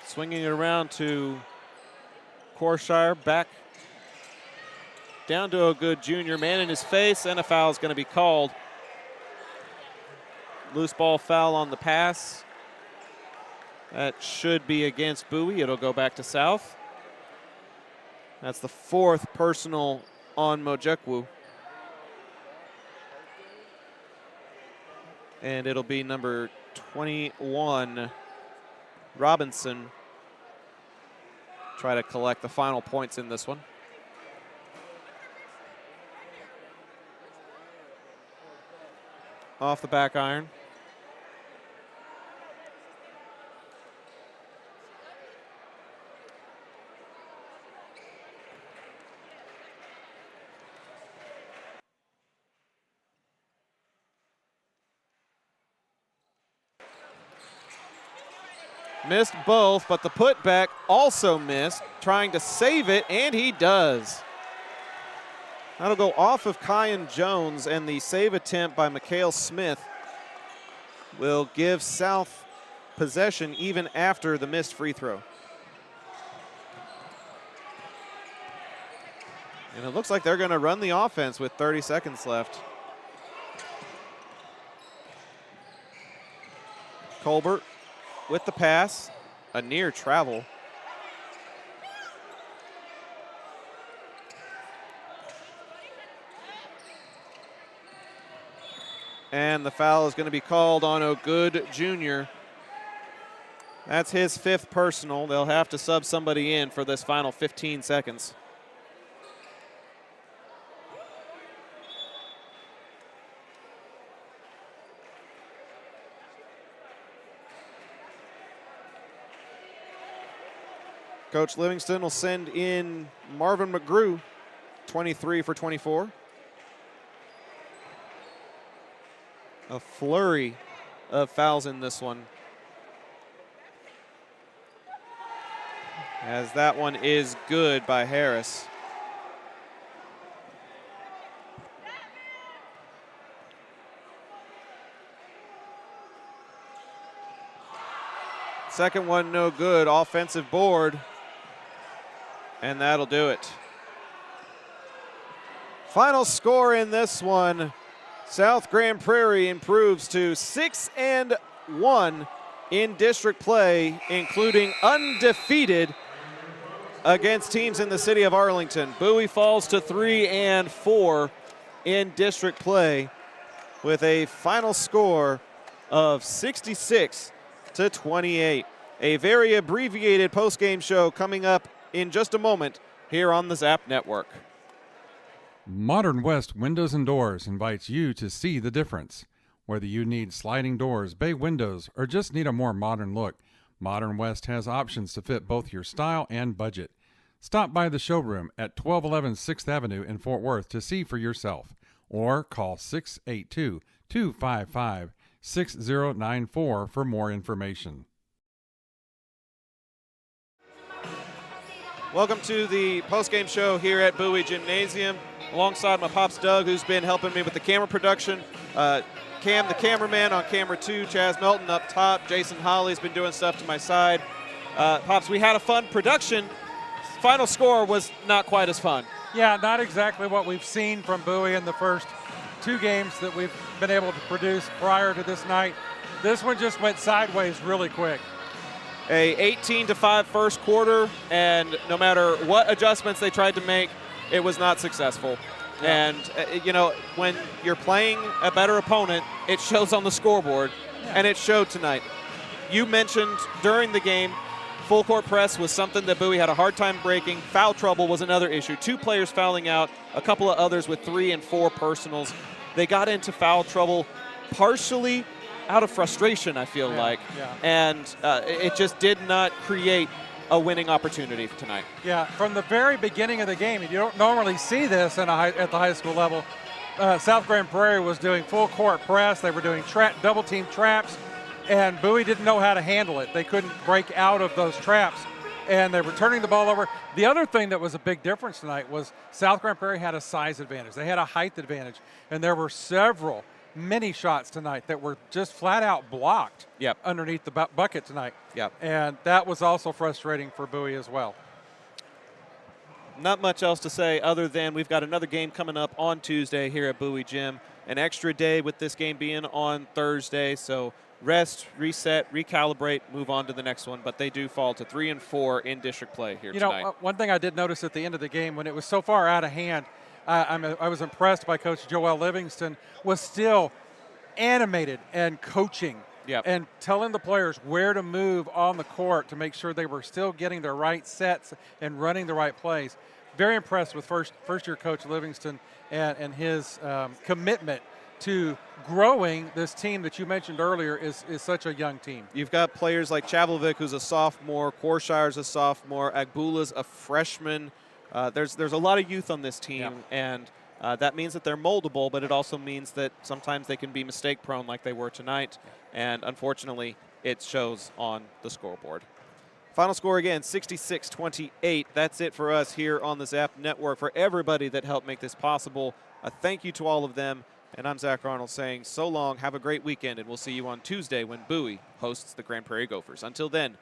Swinging it around to Corshire, back down to O'Good Jr. Man in his face, and a foul is going to be called. Loose ball foul on the pass. That should be against Bowie. It'll go back to South. That's the fourth personal on Mojekwu. And it'll be number 21, Robinson. Try to collect the final points in this one. Off the back iron. Missed both, but the putback also missed, trying to save it, and he does. That'll go off of Kyan Jones, and the save attempt by Mikhail Smith will give South possession even after the missed free throw. And it looks like they're going to run the offense with 30 seconds left. Colbert with the pass, a near travel. And the foul is going to be called on O'Good Jr. That's his fifth personal. They'll have to sub somebody in for this final 15 seconds. Coach Livingston will send in Marvin McGrew, 23 for 24. A flurry of fouls in this one, as that one is good by Harris. Second one no good, offensive board, and that'll do it. Final score in this one, South Grand Prairie improves to 6-1 in district play, including undefeated against teams in the city of Arlington. Bowie falls to 3-4 in district play with a final score of 66-28. A very abbreviated postgame show coming up in just a moment here on the Zap Network. Modern West Windows and Doors invites you to see the difference. Whether you need sliding doors, bay windows, or just need a more modern look, Modern West has options to fit both your style and budget. Stop by the showroom at 1211 6th Avenue in Fort Worth to see for yourself, or call 682-255-6094 for more information. Welcome to the postgame show here at Bowie Gymnasium. Alongside my pops Doug, who's been helping me with the camera production. Cam, the cameraman, on camera 2. Chaz Melton up top. Jason Holly's been doing stuff to my side. Pops, we had a fun production. Final score was not quite as fun. Yeah, not exactly what we've seen from Bowie in the first 2 games that we've been able to produce prior to this night. This one just went sideways really quick. A 18-5 first quarter, and no matter what adjustments they tried to make, it was not successful. Yeah. And, when you're playing a better opponent, it shows on the scoreboard, and it showed tonight. You mentioned during the game, full court press was something that Bowie had a hard time breaking. Foul trouble was another issue. 2 players fouling out, a couple of others with 3 and 4 personals. They got into foul trouble partially out of frustration, I feel like. Yeah. And it just did not create a winning opportunity for tonight. Yeah, from the very beginning of the game, and you don't normally see this at the high school level, South Grand Prairie was doing full court press. They were doing double team traps, and Bowie didn't know how to handle it. They couldn't break out of those traps, and they were turning the ball over. The other thing that was a big difference tonight was South Grand Prairie had a size advantage. They had a height advantage, and there were many shots tonight that were just flat out blocked underneath the bucket tonight. Yep. And that was also frustrating for Bowie as well. Not much else to say other than we've got another game coming up on Tuesday here at Bowie Gym. An extra day with this game being on Thursday. So rest, reset, recalibrate, move on to the next one. But they do fall to 3-4 in district play here tonight. One thing I did notice at the end of the game, when it was so far out of hand, I was impressed by Coach Joel Livingston, was still animated and coaching and telling the players where to move on the court to make sure they were still getting their right sets and running the right plays. Very impressed with first-year Coach Livingston and his commitment to growing this team that you mentioned earlier is such a young team. You've got players like Chavlovic, who's a sophomore, Korshire's a sophomore, Agbula's a freshman. There's a lot of youth on this team, and that means that they're moldable, but it also means that sometimes they can be mistake-prone like they were tonight, and unfortunately, it shows on the scoreboard. Final score again, 66-28. That's it for us here on the Zap Network. For everybody that helped make this possible, a thank you to all of them, and I'm Zach Arnold saying so long, have a great weekend, and we'll see you on Tuesday when Bowie hosts the Grand Prairie Gophers. Until then,